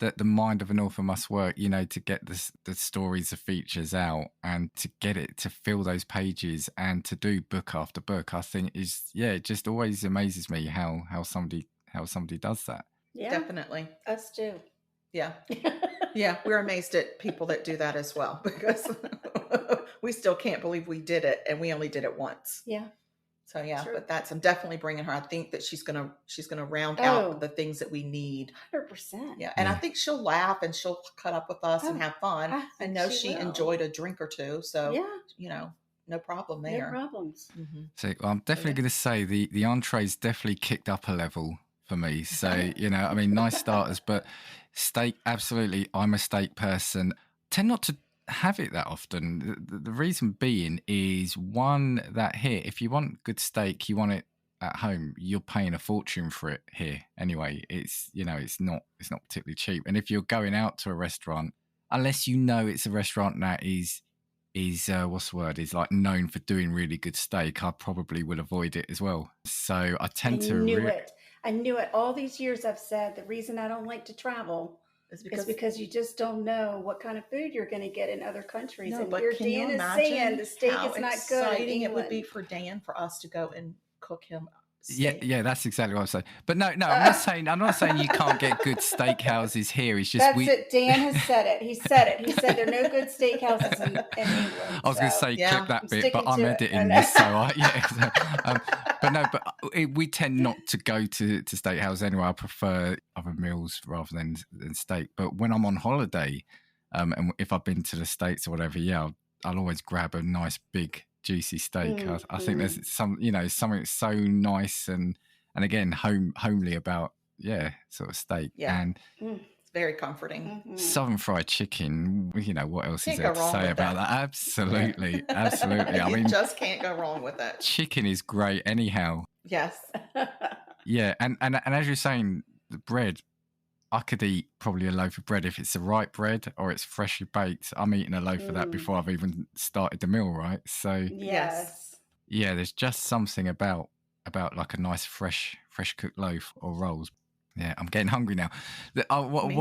that the mind of an author must work, to get the stories, the features out and to get it to fill those pages and to do book after book, I think it just always amazes me how somebody does that. Yeah, definitely. Us too. Yeah. Yeah, we're amazed at people that do that as well because we still can't believe we did it and we only did it once. Yeah. So yeah, sure. But I'm definitely bringing her. I think that she's gonna round out the things that we need. 100%. Yeah, and I think she'll laugh and she'll cut up with us and have fun. I know she enjoyed a drink or two, so no problem there. No problems. Mm-hmm. So I'm definitely going to say the entree's definitely kicked up a level for me. So I mean, nice starters, but steak, absolutely. I'm a steak person. Tend not to have it that often. The reason being is one that here, if you want good steak, you want it at home, you're paying a fortune for it here anyway. It's it's not particularly cheap. And if you're going out to a restaurant, unless it's a restaurant that is what's the word, is like known for doing really good steak, I probably will avoid it as well. So I tend to I knew it. All these years I've said the reason I don't like to travel is because you just don't know what kind of food you're going to get in other countries. No, and but here can Dan you is saying the steak how is not good. Exciting it would be for Dan for us to go and cook him steak. Yeah, that's exactly what I'm saying. But no, I'm not saying you can't get good steakhouses here. It's just that's it. Dan has said it. He said there are no good steakhouses in England. I was going to say clip that bit, but I'm editing this, so we tend not to go to steakhouses anyway. I prefer other meals rather than steak. But when I'm on holiday, and if I've been to the States or whatever, I'll always grab a nice big juicy steak. I think there's something so nice and again homely about sort of steak. And it's very comforting. Southern fried chicken, what else is there to say about that? Absolutely. I mean, you just can't go wrong with that. Chicken is great anyhow. Yes. Yeah, and as you're saying, the bread, I could eat probably a loaf of bread if it's the right bread or it's freshly baked. I'm eating a loaf of that before I've even started the meal, right? So Yes. yeah, there's just something about like a nice fresh cooked loaf or rolls. Yeah, I'm getting hungry now. What I'm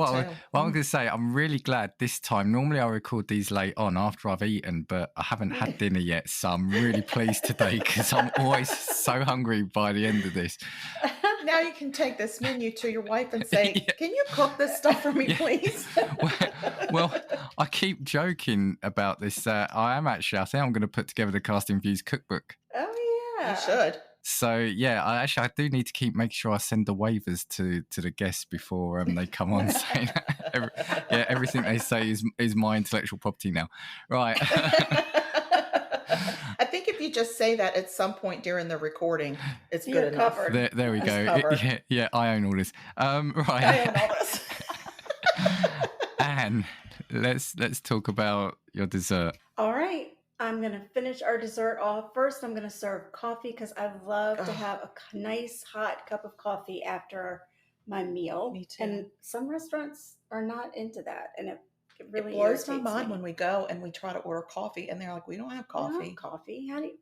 going to say, I'm really glad this time. Normally I record these late on after I've eaten, but I haven't had dinner yet. So I'm really pleased today because I'm always so hungry by the end of this. Now you can take this menu to your wife and say, can you cook this stuff for me, please? well, I keep joking about this. I think I'm going to put together the Casting Views cookbook. Oh, yeah. You should. So yeah, I do need to make sure I send the waivers to the guests before they come on, saying everything they say is my intellectual property now, right? I think if you just say that at some point during the recording, it's good enough. Covered. There we go. Yeah, I own all this. Right. I own all this. Anne, let's talk about your dessert. All right. I'm going to finish our dessert off. First, I'm going to serve coffee because I love to have a nice hot cup of coffee after my meal. Me too. And some restaurants are not into that. And it really blows my irritates mind me. when we go and we try to order coffee and they're like, we don't have coffee.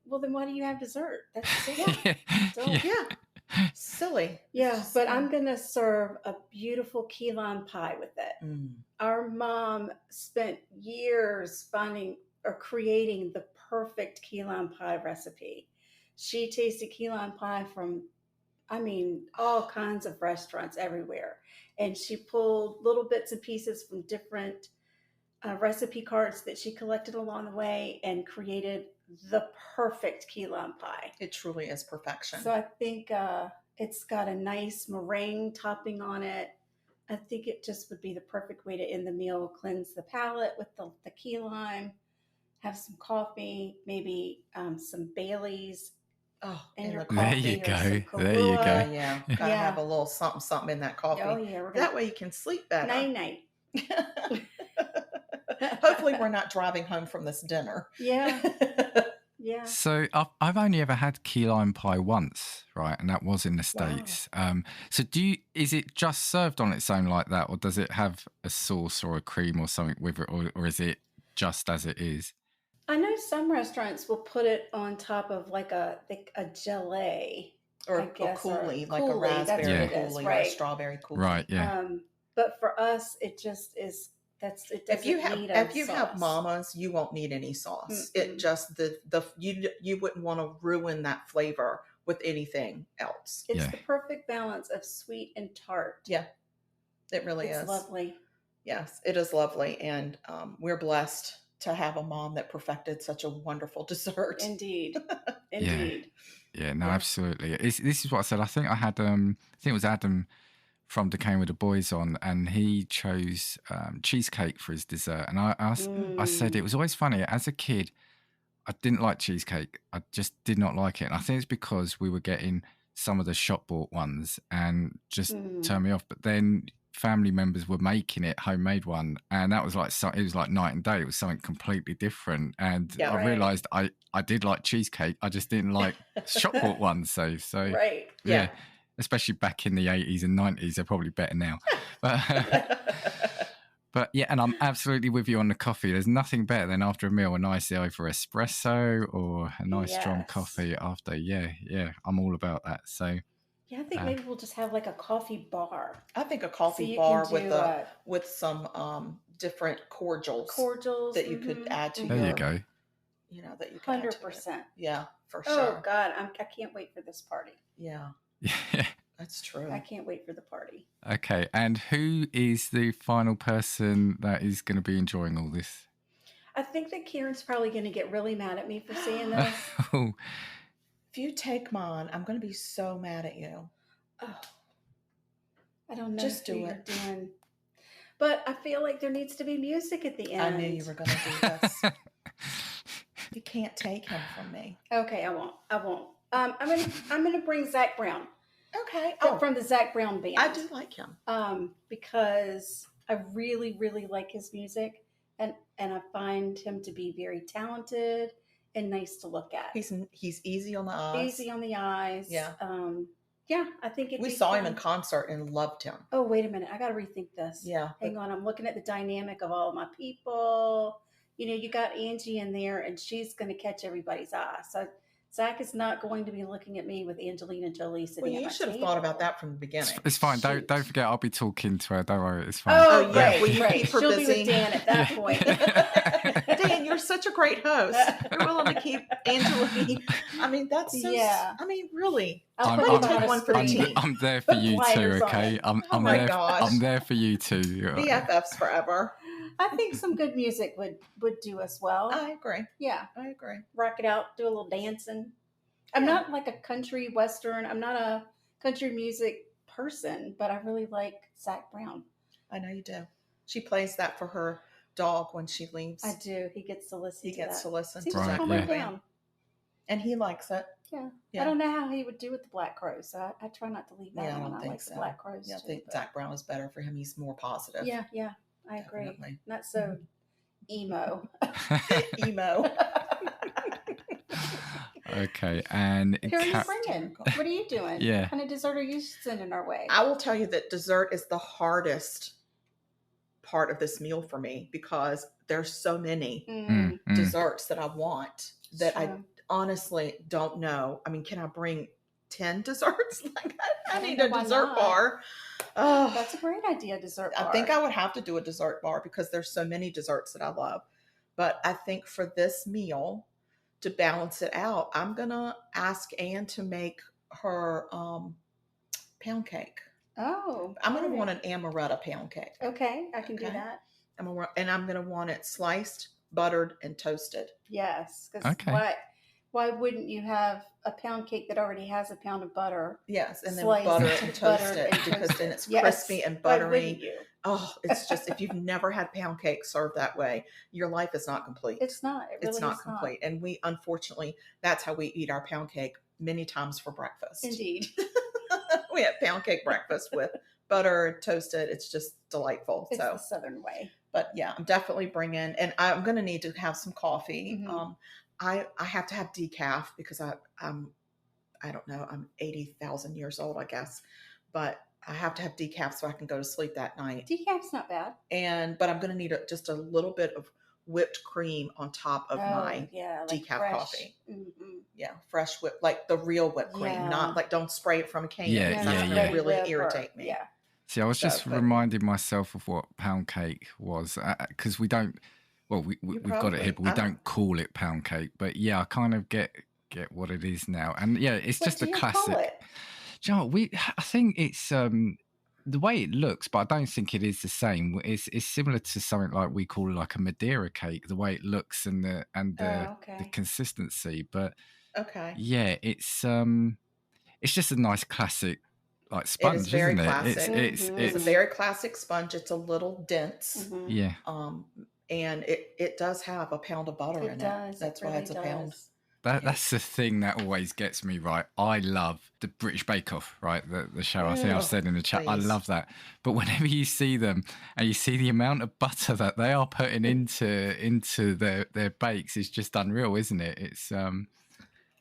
Well, then why do you have dessert? That's Silly. Yeah, but I'm going to serve a beautiful key lime pie with it. Our mom spent years finding or creating the perfect key lime pie recipe. She tasted key lime pie from, all kinds of restaurants everywhere. And she pulled little bits and pieces from different recipe cards that she collected along the way and created the perfect key lime pie. It truly is perfection. So I think it's got a nice meringue topping on it. I think it just would be the perfect way to end the meal, cleanse the palate with the key lime. Have some coffee, maybe some Baileys in your coffee. There you go. There you go. Yeah, gotta have a little something in that coffee. Oh yeah, that way you can sleep better. Night. Hopefully, we're not driving home from this dinner. Yeah. Yeah. So I've only ever had key lime pie once, right, and that was in the States. Wow. So is it just served on its own like that, or does it have a sauce or a cream or something with it, or is it just as it is? I know some restaurants will put it on top of like a gelée or a coulis, like a raspberry coulis or a strawberry coulis. Right, yeah. But for us, it just is. If you have mamas, you won't need any sauce. Mm-hmm. It just you wouldn't want to ruin that flavor with anything else. It's the perfect balance of sweet and tart. Yeah, it really is. It's lovely. Yes, it is lovely, and we're blessed to have a mom that perfected such a wonderful dessert. Indeed. Yeah, no, absolutely. This is what I said. I think I had I think it was Adam from Decaying with the Boys on, and he chose cheesecake for his dessert. And I said it was always funny. As a kid, I didn't like cheesecake. I just did not like it. And I think it's because we were getting some of the shop bought ones and just turned me off. But then family members were making it, homemade one, and that was like it was like night and day. It was something completely different. And I realized I did like cheesecake. I just didn't like shop bought ones. So right. Yeah. Especially back in the 80s and 90s, they're probably better now. But yeah, and I'm absolutely with you on the coffee. There's nothing better than after a meal, a nice either espresso or a nice strong coffee after. Yeah, I'm all about that. So yeah, I think maybe we'll just have like a coffee bar. I think a coffee bar with some different cordials that you could add to. There you go. You know that you can 100%. Yeah, for sure. Oh God, I can't wait for this party. Yeah. Yeah, that's true. I can't wait for the party. Okay, and who is the final person that is going to be enjoying all this? I think that Kieran's probably going to get really mad at me for saying this. If you take mine, I'm going to be so mad at you. Oh, I don't know. Just do it. Doing. But I feel like there needs to be music at the end. I knew you were going to do this. You can't take him from me. Okay, I won't. I'm gonna bring Zach Brown. Okay. From the Zach Brown band. I do like him. Because I really, really like his music, and I find him to be very talented and nice to look at. He's easy on the eyes. Easy on the eyes. Yeah. Yeah, I think we saw him in concert and loved him. Oh, wait a minute. I got to rethink this. Yeah. Hang on. I'm looking at the dynamic of all of my people. You know, you got Angie in there, and she's going to catch everybody's eye. So Zach is not going to be looking at me with Angelina Jolie sitting at my you should have table. thought about that from the beginning. It's fine. Shoot. Don't forget, I'll be talking to her. Don't worry, it's fine. Oh, yeah. right. Will you right. keep her She'll busy? be with Dan at that point. Dan, you're such a great host. You're willing to keep Angelina. I mean, that's so. Yeah. I mean, really. I'll I'm- put I'm- him on a one for the screen. team. I'm there for you Blinders too, on okay? it. I'm my there. gosh. I'm there for you too. BFFs forever. I think some good music would do us well. I agree. Yeah. I agree. Rock it out, do a little dancing. I'm not like a country western. I'm not a country music person, but I really like Zach Brown. I know you do. She plays that for her dog when she leaves. I do. He gets to listen. He gets to listen Seems to to Right, Zach calm yeah. him Brown. down. And he likes it. Yeah. Yeah. I don't know how he would do with the Black Crows, so I try not to leave that Yeah, I one. don't I think like so. the Black Crows. Yeah, I too, think but- Zach Brown is better for him. He's more positive. Yeah, I agree. Definitely. Not so emo. Emo. Okay, and Who are you Cap- bringing? What are you doing? Yeah. What kind of dessert are you sending our way? I will tell you that dessert is the hardest part of this meal for me because there's so many Mm, mm. desserts that I want that I Sure. honestly don't know. I mean, can I bring 10 desserts? Like I don't need know a why dessert not. bar. Oh, That's a great idea, dessert bar. I think I would have to do a dessert bar because there's so many desserts that I love. But I think for this meal, to balance it out, I'm gonna ask Anne to make her pound cake. Oh. I'm gonna all want right. an amaretto pound cake. Okay, I can do Okay. that. I'm gonna want it sliced, buttered, and toasted. Yes. Because Okay. why wouldn't you have a pound cake that already has a pound of butter? Yes, and then Sliced, butter it and toast buttered, it and because then toasted. it's Yes. crispy and Why buttery. wouldn't you? Oh, it's just if you've never had pound cake served that way, your life is not complete. It's not. It really It's not is complete. And we unfortunately that's how we eat our pound cake many times for breakfast. Indeed. We have pound cake breakfast with butter, toasted. It's just delightful. It's So the Southern way. but yeah, I'm definitely bringing, and I'm going to need to have some coffee. Mhm. I have to have decaf because I don't know, I'm 80,000 years old, I guess, but I have to have decaf so I can go to sleep that night. Decaf's not bad. But I'm going to need just a little bit of whipped cream on top of my like decaf fresh. coffee. Mhm. Yeah, fresh whip, like the real whipped cream, Yeah. not like don't spray it from a can. Yeah, because yeah, that's yeah. going to really Whip or- irritate me. Yeah. See, I was So, just but- reminding myself of what pound cake was because we don't. Well, we've got it probably- here, but we I don't- don't call it pound cake. But yeah, I kind of get what it is now, and yeah, it's What just do a you classic. call it? Do you know what, I think it's the way it looks, but I don't think it is the same. It's similar to something like we call like a Madeira cake, the way it looks and the Oh, the okay. consistency. But Okay. yeah, it's just a nice classic like sponge, is very isn't it? classic. It's Mhm. It's a it's very classic sponge. It's a little dense. Mhm. yeah. And it does have a pound of butter in It it. does. That's it why really it's a pound. does. That's the thing that always gets me right. I love the British Bake Off, right? The show. I think Oh, I've said in the chat, I please. love that. But whenever you see them and you see the amount of butter that they are putting into their bakes, it's just unreal, isn't it? It's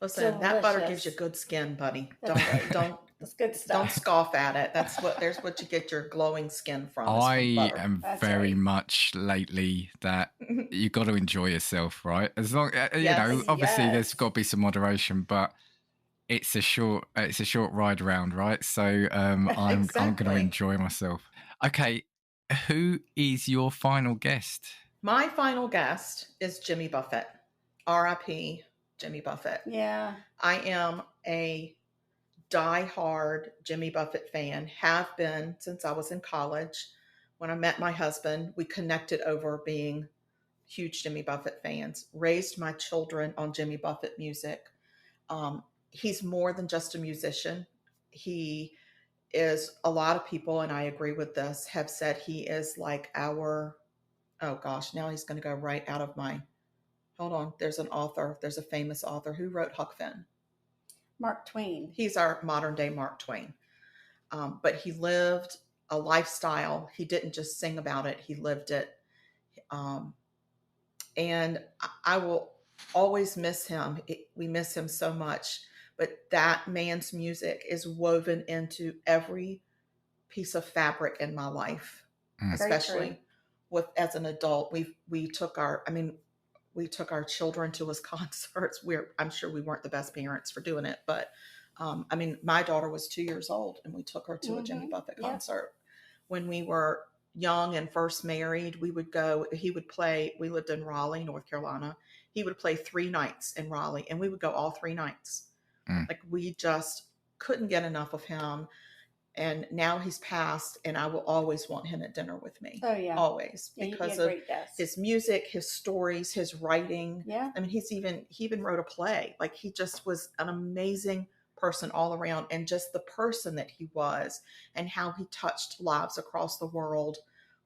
Listen, that butter Delicious. gives you good skin, buddy. That's right. Don't That's good don't stuff. scoff at it. There's what you get your glowing skin from. is from I butter. am That's very right. much lately that you got to enjoy yourself, right? As long you Yes. know, obviously Yes. there's got to be some moderation, but it's a short ride round, right? So I'm going to Exactly. enjoy myself. Okay, who is your final guest? My final guest is Jimmy Buffett. R.I.P. Jimmy Buffett. Yeah. I am a diehard Jimmy Buffett fan, have been since I was in college. When I met my husband, we connected over being huge Jimmy Buffett fans, raised my children on Jimmy Buffett music. He's more than just a musician. He is, a lot of people, and I agree with this, have said he is like our, oh gosh, now he's going to go right out of my, hold on, there's a famous author who wrote Huck Finn. Mark Twain. He's our modern day Mark Twain. But he lived a lifestyle. He didn't just sing about it, he lived it. And I will always miss him. We miss him so much. but that man's music is woven into every piece of fabric in my life, especially with as an adult. We took our children to his concerts. I'm sure we weren't the best parents for doing it, but my daughter was 2 years old and we took her to a Jimmy Buffett concert. When we were young and first married, we lived in Raleigh, North Carolina. He would play 3 nights in Raleigh and we would go all 3 nights. Like, we just couldn't get enough of him. And now he's passed, and I will always want him at dinner with me. Oh yeah, always, because of his music, his stories, his writing. Yeah, I mean, he even wrote a play. Like, he just was an amazing person all around, and just the person that he was, and how he touched lives across the world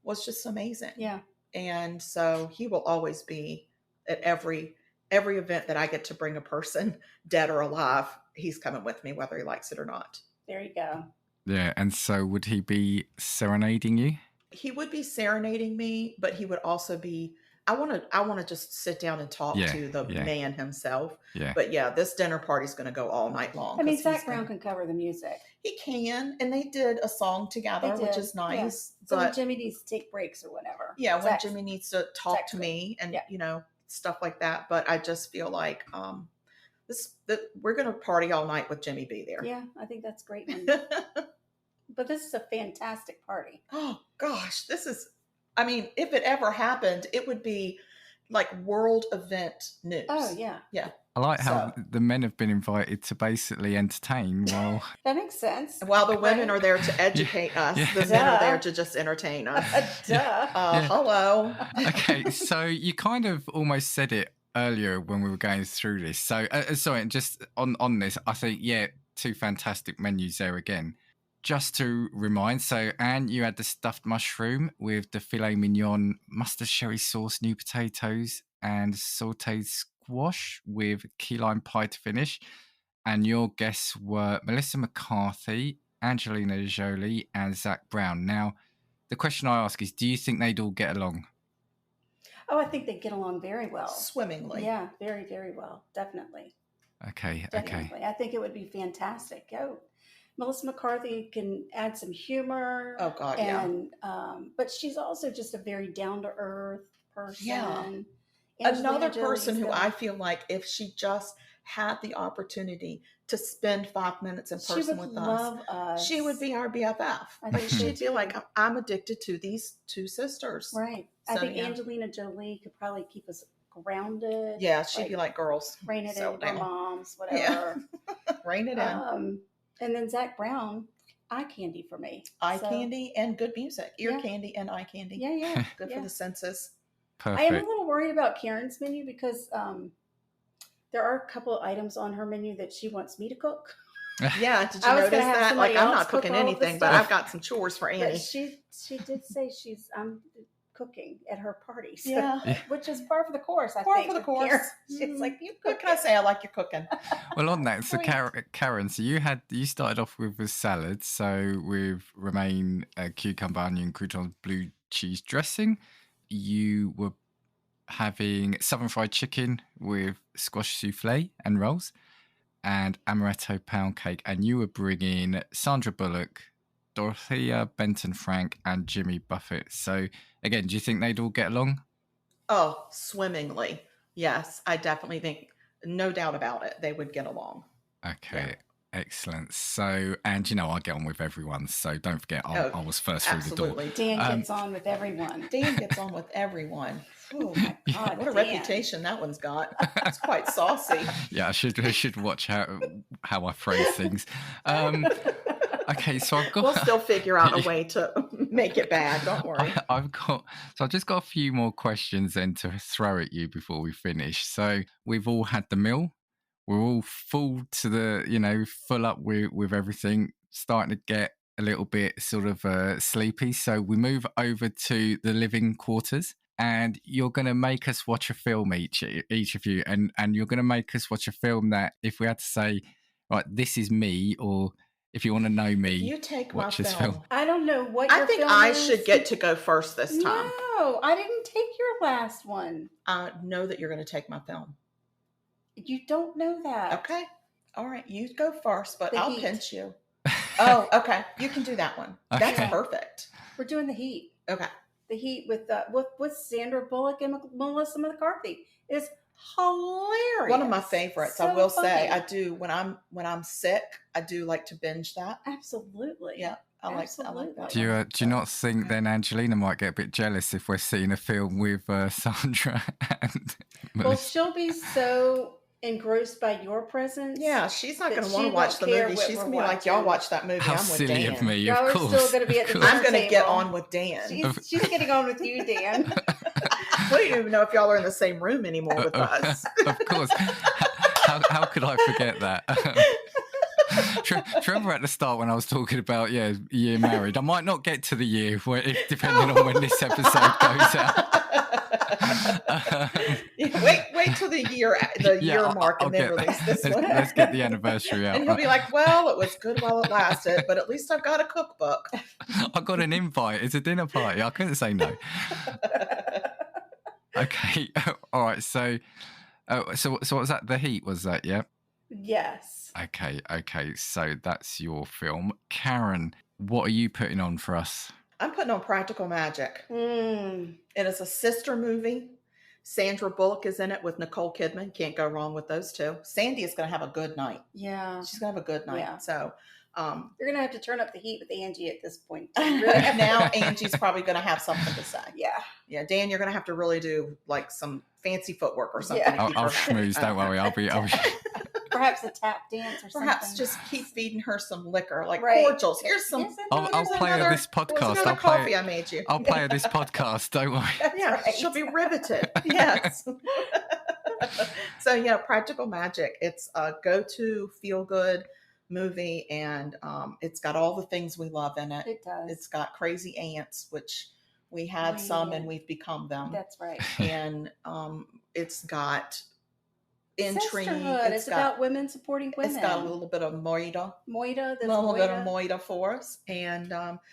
was just amazing. Yeah, and so he will always be at every event that I get to bring a person, dead or alive. He's coming with me, whether he likes it or not. There you go. Yeah, and so would he be serenading you? He would be serenading me, but he would also be, I want to just sit down and talk to the man himself. Yeah. But yeah, this dinner party's going to go all night long. I mean, Zach Brown can cover the music. He can, and they did a song together, which is nice. Yeah. So when Jimmy needs to take breaks or whatever. Yeah, when Jimmy needs to talk to me and stuff like that. But I just feel like we're going to party all night with Jimmy B there. Yeah, I think that's great. But this is a fantastic party. Oh gosh, if it ever happened, it would be like world event news. Oh yeah. Yeah. I like how the men have been invited to basically entertain while that makes sense. While the women are there to educate us, the men are there to just entertain us. Hello. Okay, so you kind of almost said it earlier when we were going through this. So sorry, just on this, I think 2 fantastic menus there again. Just to remind, so Anne, you had the stuffed mushroom with the filet mignon, mustard sherry sauce, new potatoes, and sautéed squash with key lime pie to finish. And your guests were Melissa McCarthy, Angelina Jolie, and Zach Brown. Now, the question I ask is, do you think they'd all get along? Oh, I think they get along very well. Swimmingly. Yeah, very, very well. Definitely. Okay. I think it would be fantastic. Oh, Melissa McCarthy can add some humor. Oh God, but she's also just a very down to earth person. Yeah. Another person who I feel like if she just had the opportunity to spend 5 minutes in person with us, she would be our BFF. She'd be like, I'm addicted to these 2 sisters. Right. So, I think Angelina Jolie could probably keep us grounded. Yeah, she'd be like, girls, rein it in, our moms, whatever. Yeah. Rein it in. And then Zach Brown, eye candy for me. Eye candy and good music. Ear candy and eye candy. Yeah. Good for the senses. Perfect. I am a little worried about Karen's menu because there are a couple of items on her menu that she wants me to cook. Yeah, did you notice that? Like, I'm not cooking anything, but I've got some chores for Annie. But she did say I'm cooking at her party, so, which is par for the course. I think. For the course. It's like, you what can I say? I like your cooking. Well, on that, so Karen, so you started off with a salad, so with romaine, cucumber, onion, croutons, blue cheese dressing. You were having southern fried chicken with squash souffle and rolls, and amaretto pound cake, and you were bringing Sandra Bullock, Dorothea Benton-Frank, and Jimmy Buffett. So again, do you think they'd all get along? Oh, swimmingly. Yes, I definitely think, no doubt about it, they would get along. Okay, excellent. So, and I get on with everyone, so don't forget, I was first through the door. Dan gets on with everyone. Dan gets on with everyone. Oh my God, what a reputation that one's got. It's quite saucy. Yeah, I should watch how I phrase things. Okay, so we'll still figure out a way to make it bad. Don't worry. I've just got a few more questions then to throw at you before we finish. So we've all had the meal. We're all full to the, full up with everything, starting to get a little bit sort of sleepy. So we move over to the living quarters, and you're going to make us watch a film, each of you, and you're going to make us watch a film that, if we had to say, right, this is me, or if you want to know me, you take watch my this film. I don't know what your I think film I is. should get to go first this time. No, I didn't take your last one. I know that you're going to take my film. You don't know that. All right, you go first, but The I'll Heat. pinch you. Oh, okay. You can do that one. Okay. That's perfect. We're doing The Heat. Okay. The Heat with Sandra Bullock and Melissa McCarthy. It's hilarious. One of my favorites. So I will say, funny. I do when I'm sick. I do like to binge that. Absolutely. Yeah, I like that. Do you not think then Angelina might get a bit jealous if we're seeing a film with Sandra and Well, Melissa? she'll be so engrossed by your presence. Yeah, she's not that going to want she to watch won't the care movie. what She's we're going to be like, y'all watching. watch that movie. How I'm with silly Dan. of me, Y'all of are course. still going to be at the I'm going to dinner get table. on with Dan. She's getting on with you, Dan. We don't even know if y'all are in the same room anymore with us. Of course. How could I forget that? Do you remember at the start when I was talking about year married? I might not get to the year depending on when this episode goes out. Wait till the year mark and then release this one. Let's get the anniversary out. And he'll be like, well, it was good while it lasted, but at least I've got a cookbook. I got an invite. It's a dinner party. I couldn't say no. Okay. All right. So what was that? The Heat, was that? Yeah. Yes. Okay. So that's your film. Karen, what are you putting on for us? I'm putting on Practical Magic. It is a sister movie. Sandra Bullock is in it with Nicole Kidman. Can't go wrong with those two. Sandy is going to have a good night. Yeah. She's going to have a good night. Yeah. So you're going to have to turn up the heat with Angie at this point. now Angie's probably going to have something to say. Yeah. Dan, you're going to have to really do like some fancy footwork or something. Yeah. to keep I'll her- schmooze. Don't worry. I'll be. Perhaps a tap dance or Perhaps something. just keep feeding her some liquor, like Right. cordials. Here's some. Yes, I'll play her this There's podcast. another I'll play. coffee I made you. I'll play her this podcast. Don't worry. Yeah, right. she'll be riveted. Yes. So yeah, Practical Magic. It's a go-to feel-good movie, and it's got all the things we love in it. It does. It's got crazy ants, which we had some, and we've become them. That's right. And it's got intrigue. Sisterhood. It's about women supporting women. It's got a little bit of moida. Moida. A little bit of moida for us, and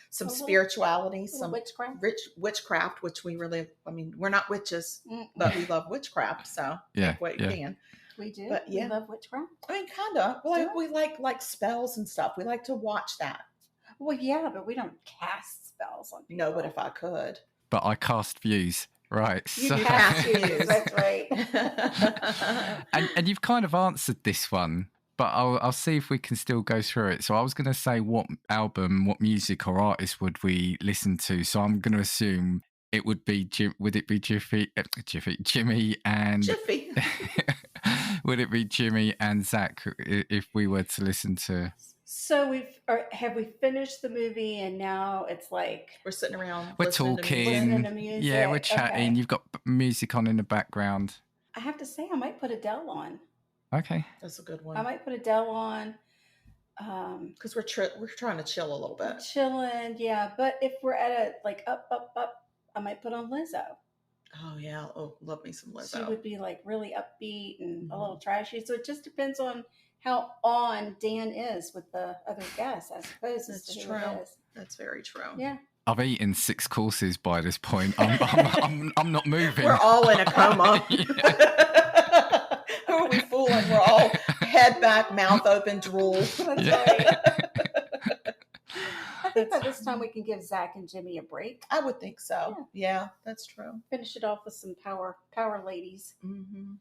some spirituality, some witchcraft. witchcraft, which we really, we're not witches, but we love witchcraft. So Yeah, what yeah. you can. We do. But yeah. We love witchcraft. Kind of. We like spells and stuff. We like to watch that. Well, yeah, but we don't cast spells on people. No, but if I could. But I cast views. Right. You So, cast views. That's right. and you've kind of answered this one, but I'll see if we can still go through it. So I was going to say, what album, what music or artist would we listen to? So I'm going to assume it would be would it be Jimmy and Jiffy. would it be Jimmy and Zach if we were to listen to? So have we finished the movie and now it's like We're sitting around. We're listening to talking. music. listening to music? Yeah, we're chatting. Okay. You've got music on in the background. I have to say I might put Adele on. Okay. That's a good I one. might put Adele on. Because we're trying to chill a little bit. Chilling, yeah. But if we're at a like up, I might put on Lizzo. Oh yeah. Oh, love me some Lizzo. She would be like really upbeat and a Mhm. little trashy. So it just depends on how on Dan is with the other guests, I suppose. as That's to who true. it is. That's very true. Yeah. I've eaten 6 courses by this point. I'm not moving. We're all in a coma. Yeah. Who are we fooling? We're all head back, mouth open, drool. That's Yeah. right. I think by this time we can give Zach and Jimmy a break. I would think so. Yeah, that's true. Finish it off with some power ladies. Hmm.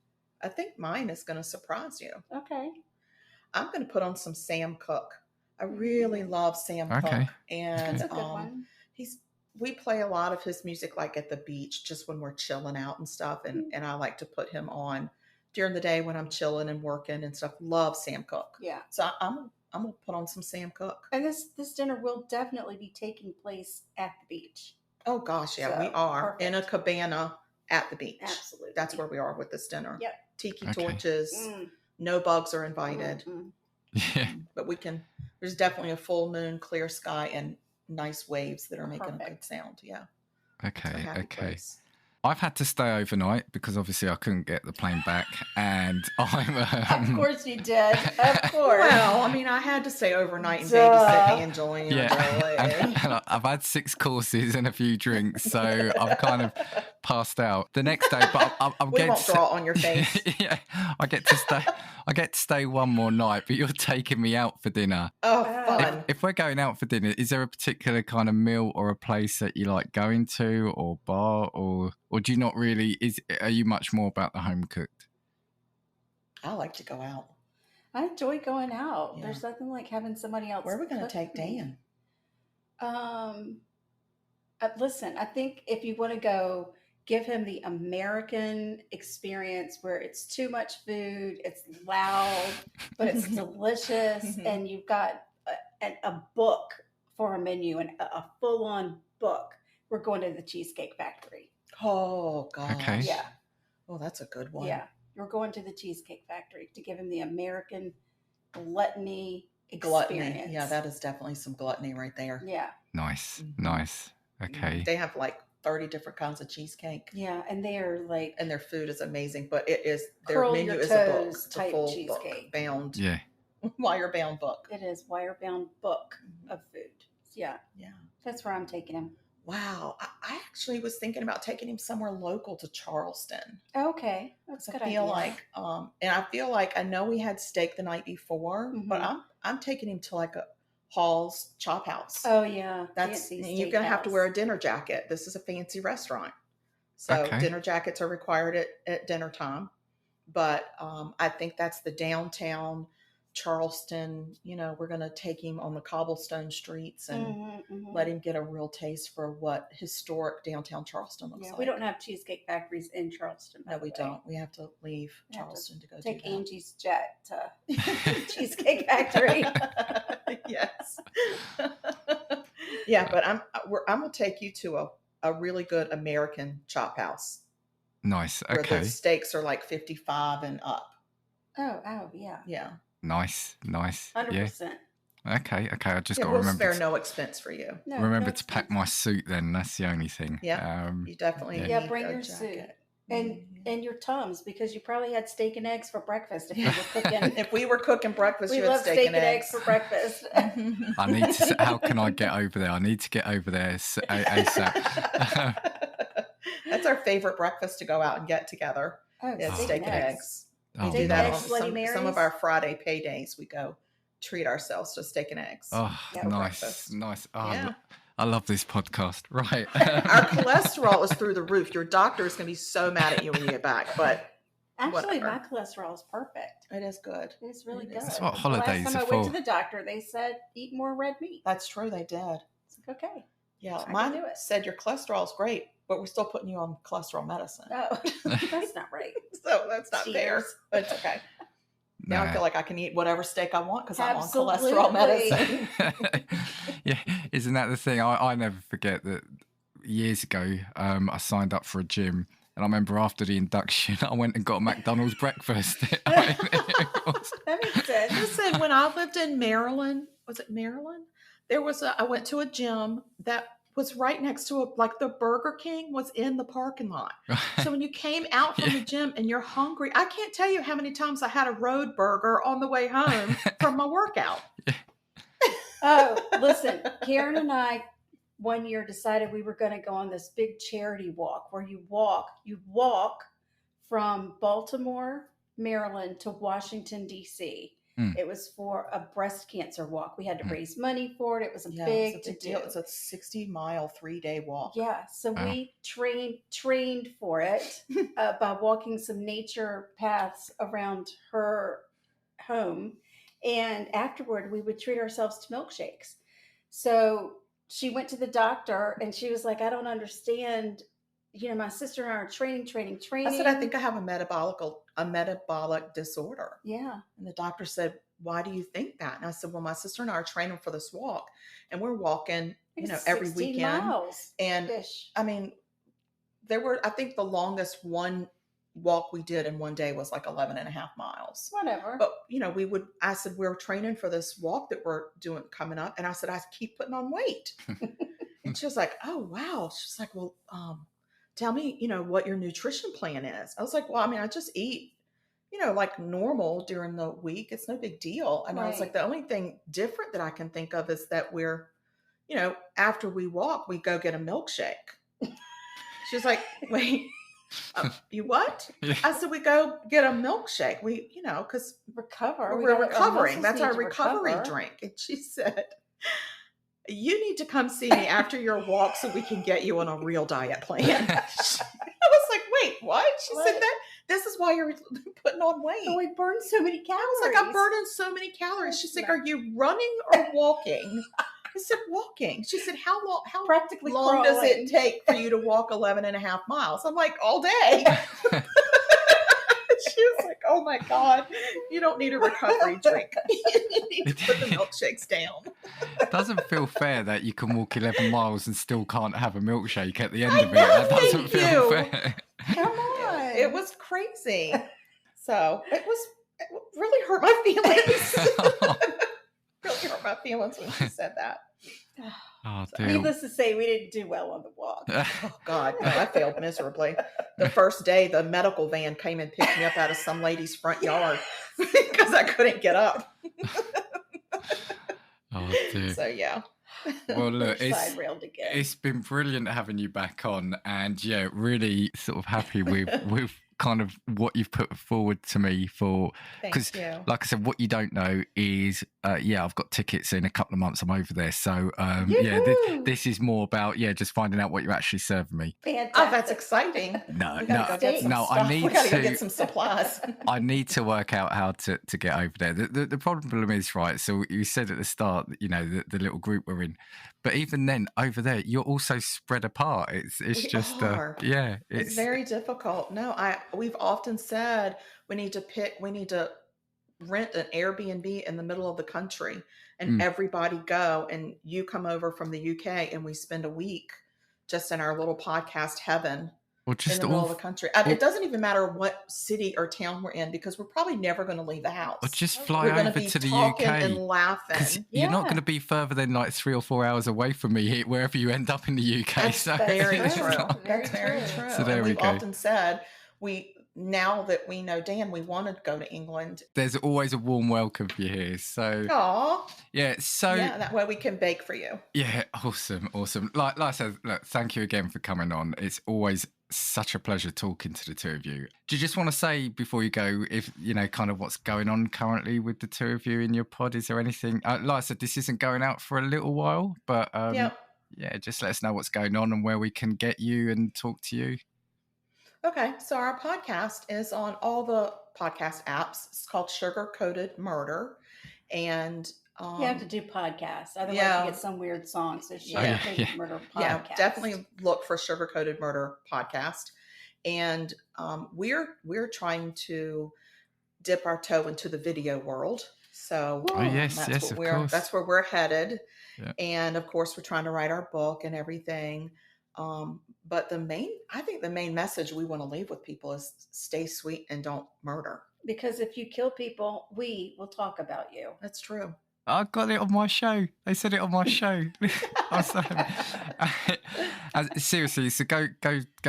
I think mine is going to surprise you. Okay. I'm going to put on some Sam Cooke. I really love Sam Cooke, Okay. and That's a good one. we play a lot of his music like at the beach, just when we're chilling out and stuff. And I like to put him on during the day when I'm chilling and working and stuff. Love Sam Cooke. Yeah. So I'm gonna put on some Sam Cooke. And this dinner will definitely be taking place at the beach. Oh gosh, yeah, we So, are in a perfect. cabana at the beach. Absolutely. That's where we are with this dinner. Yep. Tiki Okay. torches. Mm, No bugs are invited. mm, mm. Yeah. But there's definitely a full moon, clear sky, and nice waves that are making a good Perfect. sound. Yeah. It's a Okay. happy Okay. place. I've had to stay overnight because obviously I couldn't get the plane back, and I'm. Of course you did. Of course. Well, I had to stay overnight and Duh. babysit Angelina. Yeah, Really. and I've had 6 courses and a few drinks, so I've kind of passed out the next day. But I'm We getting won't draw on your face. Yeah, I get to stay one more night, but you're taking me out for dinner. Oh, fun. If we're going out for dinner, is there a particular kind of meal or a place that you like going to, or bar, or do you not really? Are you much more about the home cooked? I like to go out. I enjoy going out. Yeah. There's nothing like having somebody else. Where are we going to cook take for me. Dan? Listen, I think if you want to go, give him the American experience where it's too much food, it's loud, but it's delicious, and you've got a book for a menu and a full-on book. We're going to the Cheesecake Factory. Oh, gosh. Okay. Yeah. Oh, that's a good one. Yeah. We're going to the Cheesecake Factory to give him the American gluttony experience. Yeah, that is definitely some gluttony right there. Yeah. Nice. Mhm. Nice. Okay. They have like 30 different kinds of cheesecake. Yeah, and they are like, And their food is amazing, but their curl menu your is a book. toes It's a type full cheesecake. book, bound, Yeah. wire-bound book. it is wire-bound book of food. Yeah, Yeah. that's where I'm taking him. Wow. I actually was thinking about taking him somewhere local to Charleston. Okay, that's a I good feel idea. like, and I feel like I know we had steak the night before, but Mhm. I'm taking him to like a Hall's Chop House. Oh yeah, That's fancy you're gonna have to steakhouse. wear a dinner jacket. This is a fancy restaurant, so Okay. dinner jackets are required at dinner time. But I think that's the downtown Charleston. We're gonna take him on the cobblestone streets and Mhm, mhm. let him get a real taste for what historic downtown Charleston looks Yeah, like. we don't have cheesecake factories in Charleston. by No, the we way. don't. We have to leave We have to Charleston to go Take do that. Angie's jet to Cheesecake Factory. Yes. Yeah, but I'm gonna take you to a really good American chop house Nice. where Okay. the steaks are like 55 and up. Oh yeah, Yeah. Nice. 100%. Yeah. Okay. I just Yeah, got to we'll remember spare no expense for you. No, remember no to pack expense. my suit. Then that's the only thing. Yeah. You definitely Yeah. need bring a your jacket. suit and Mhm. your Tums because you probably had steak and eggs for breakfast if you were cooking. If we were cooking breakfast, We you had love steak and eggs. for breakfast. I need to. How can I get over there? I need to get over there ASAP. That's our favorite breakfast to go out and get together. Oh, Is steak and eggs. We Oh, do Steak that and on eggs, Bloody some Marys? of our Friday paydays. We go treat ourselves to steak and eggs. Oh, Yeah, nice. breakfast. Nice. Oh, Yeah. I love this podcast. Right. Our cholesterol is through the roof. Your doctor is going to be so mad at you when you get back, but Actually, whatever. my cholesterol is perfect. it is good. It's really It good. is. That's what The holidays last time are I went for. to the doctor, they said eat more red meat. That's true. They did. It's like, okay. Yeah. I can Mine do it. said your cholesterol is great, but we're still putting you on cholesterol medicine. No, that's not right. So that's not fair. Cheers. But it's okay. Now I Nah. feel like I can eat whatever steak I want because I'm on Absolutely. cholesterol medicine. Yeah, isn't that the thing? I never forget that years ago, I signed up for a gym, and I remember after the induction, I went and got a McDonald's breakfast. I mean, it was- That makes sense. Listen, when I lived in Maryland, was it Maryland? I went to a gym that was right next to the Burger King was in the parking lot. So when you came out from the gym and you're hungry, I can't tell you how many times I had a road burger on the way home from my workout. Oh, listen, Karen and I one year decided we were going to go on this big charity walk where you walk from Baltimore, Maryland to Washington, D.C. Mm. It was for a breast cancer walk. We had to raise money for it. It was a Yeah, big it's a big to deal. do. It's a 60-mile 3-day walk. Yeah, so Wow. we trained for it by walking some nature paths around her home, and afterward we would treat ourselves to milkshakes. So she went to the doctor, and she was like, "I don't understand. My sister and I are training." I said, I think I have a metabolic disorder. Yeah, And the doctor said, why do you think that? And I said, well, my sister and I are training for this walk, and we're walking, It's every 16 weekend. miles And ish. I mean, I think the longest one walk we did in one day was like 11 and a half miles. Whatever. But, I said, we're training for this walk that we're doing coming up. And I said, I keep putting on weight. And she was like, oh, wow. She's like, well, tell me, what your nutrition plan is. I was like, well, I mean, I just eat, like normal during the week. It's no big deal. And I was like, Right. the only thing different that I can think of is that we're, after we walk, we go get a milkshake. She's like, wait, you what? Yeah. I said, we go get a milkshake. We, because Recover. we're recovering. muscles That's need our to recovery recover. drink. And she said, you need to come see me after your walk so we can get you on a real diet plan. I was like, wait, what? She said that this is why you're putting on weight. Oh, we burn so many calories. I was like, I'm burning so many calories. She's like, are you running or walking? I said, walking. She said, how Practically long does crawling. it take for you to walk 11.5 miles? I'm like, all day. She was like, oh my God, you don't need a recovery drink. You need to put the milkshakes down. It doesn't feel fair that you can walk 11 miles and still can't have a milkshake at the end of it. That doesn't feel fair. Come on. It was crazy. So it really hurt my feelings. Really hurt my feelings when she said that. Oh, dear. Needless to say, we didn't do well on the walk. Oh God, no, I failed miserably. The first day, the medical van came and picked me up out of some lady's front yard because I couldn't get up. Oh, dear. So yeah. Well, look, Side railed again. it's been brilliant having you back on, and yeah, really sort of happy with kind of what you've put forward to me for, because Thank you. like I said, what you don't know is I've got tickets in a couple of months. I'm over there, so Yoo-hoo! this is more about just finding out what you're actually serving me. Fantastic. Oh, that's exciting. No, We gotta go get some no, stuff. I need we gotta go to get some supplies. I need to work out how to get over there. The problem is, right, so you said at the start, the little group we're in, but even then over there, you're also spread apart. It's We just are. it's very difficult. No, we've often said we need to rent an Airbnb in the middle of the country and everybody go, and you come over from the UK and we spend a week just in our little podcast heaven. Or just in the middle of the country. It doesn't even matter what city or town we're in because we're probably never going to leave the house. Or just fly We're going over be to the talking UK and laughing. you're not going to be further than like 3 or 4 hours away from me here, wherever you end up in the UK. That's very it's true. not- That's very true. So there and we we've go. often said now that we know Dan, we want to go to England. There's always a warm welcome for you here. So Aw. yeah, That way we can bake for you. Yeah, awesome. Like I said, look, thank you again for coming on. It's always such a pleasure talking to the two of you. Do you just want to say before you go, if kind of what's going on currently with the two of you in your pod? Is there anything? Like I said, this isn't going out for a little while, but just let us know what's going on and where we can get you and talk to you. Okay, so our podcast is on all the podcast apps. It's called Sugar Coated Murder, and you have to do podcasts, otherwise you get some weird song. So Murder podcast. Yeah, definitely look for Sugar Coated Murder podcast, and we're trying to dip our toe into the video world. So yes, of course. That's where we're headed, Yeah. and of course we're trying to write our book and everything. But I think the main message we want to leave with people is stay sweet and don't murder. Because if you kill people, we will talk about you. That's true. I got it on my show. They said it on my show. I'm so happy. Seriously, so go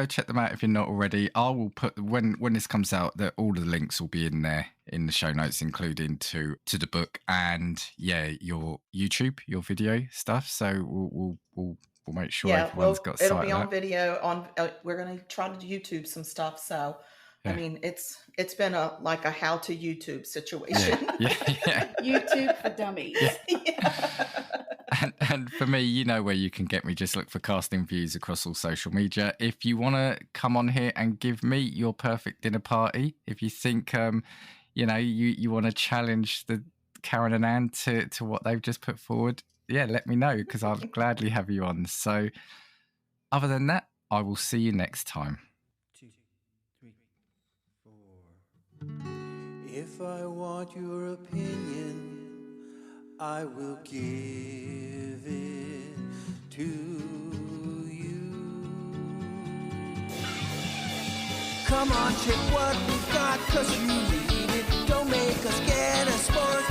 check them out if you're not already. I will put when this comes out that all of the links will be in there in the show notes, including to the book and your YouTube, your video stuff. So we'll make sure everyone's got sight it'll be of on that. video. We're going to try to YouTube some stuff. So I mean, it's been a how to YouTube situation. Yeah. YouTube for dummies. Yeah. And for me, you know where you can get me. Just look for Casting Views across all social media. If you want to come on here and give me your perfect dinner party, if you think you want to challenge the Karen and Anne to what they've just put forward, let me know because I'll gladly have you on. So other than that, I will see you next time. 2, 3, 4. If I want your opinion, I will give it to you. Come on, check what we've got, 'cause you need it. Don't make us get a sport.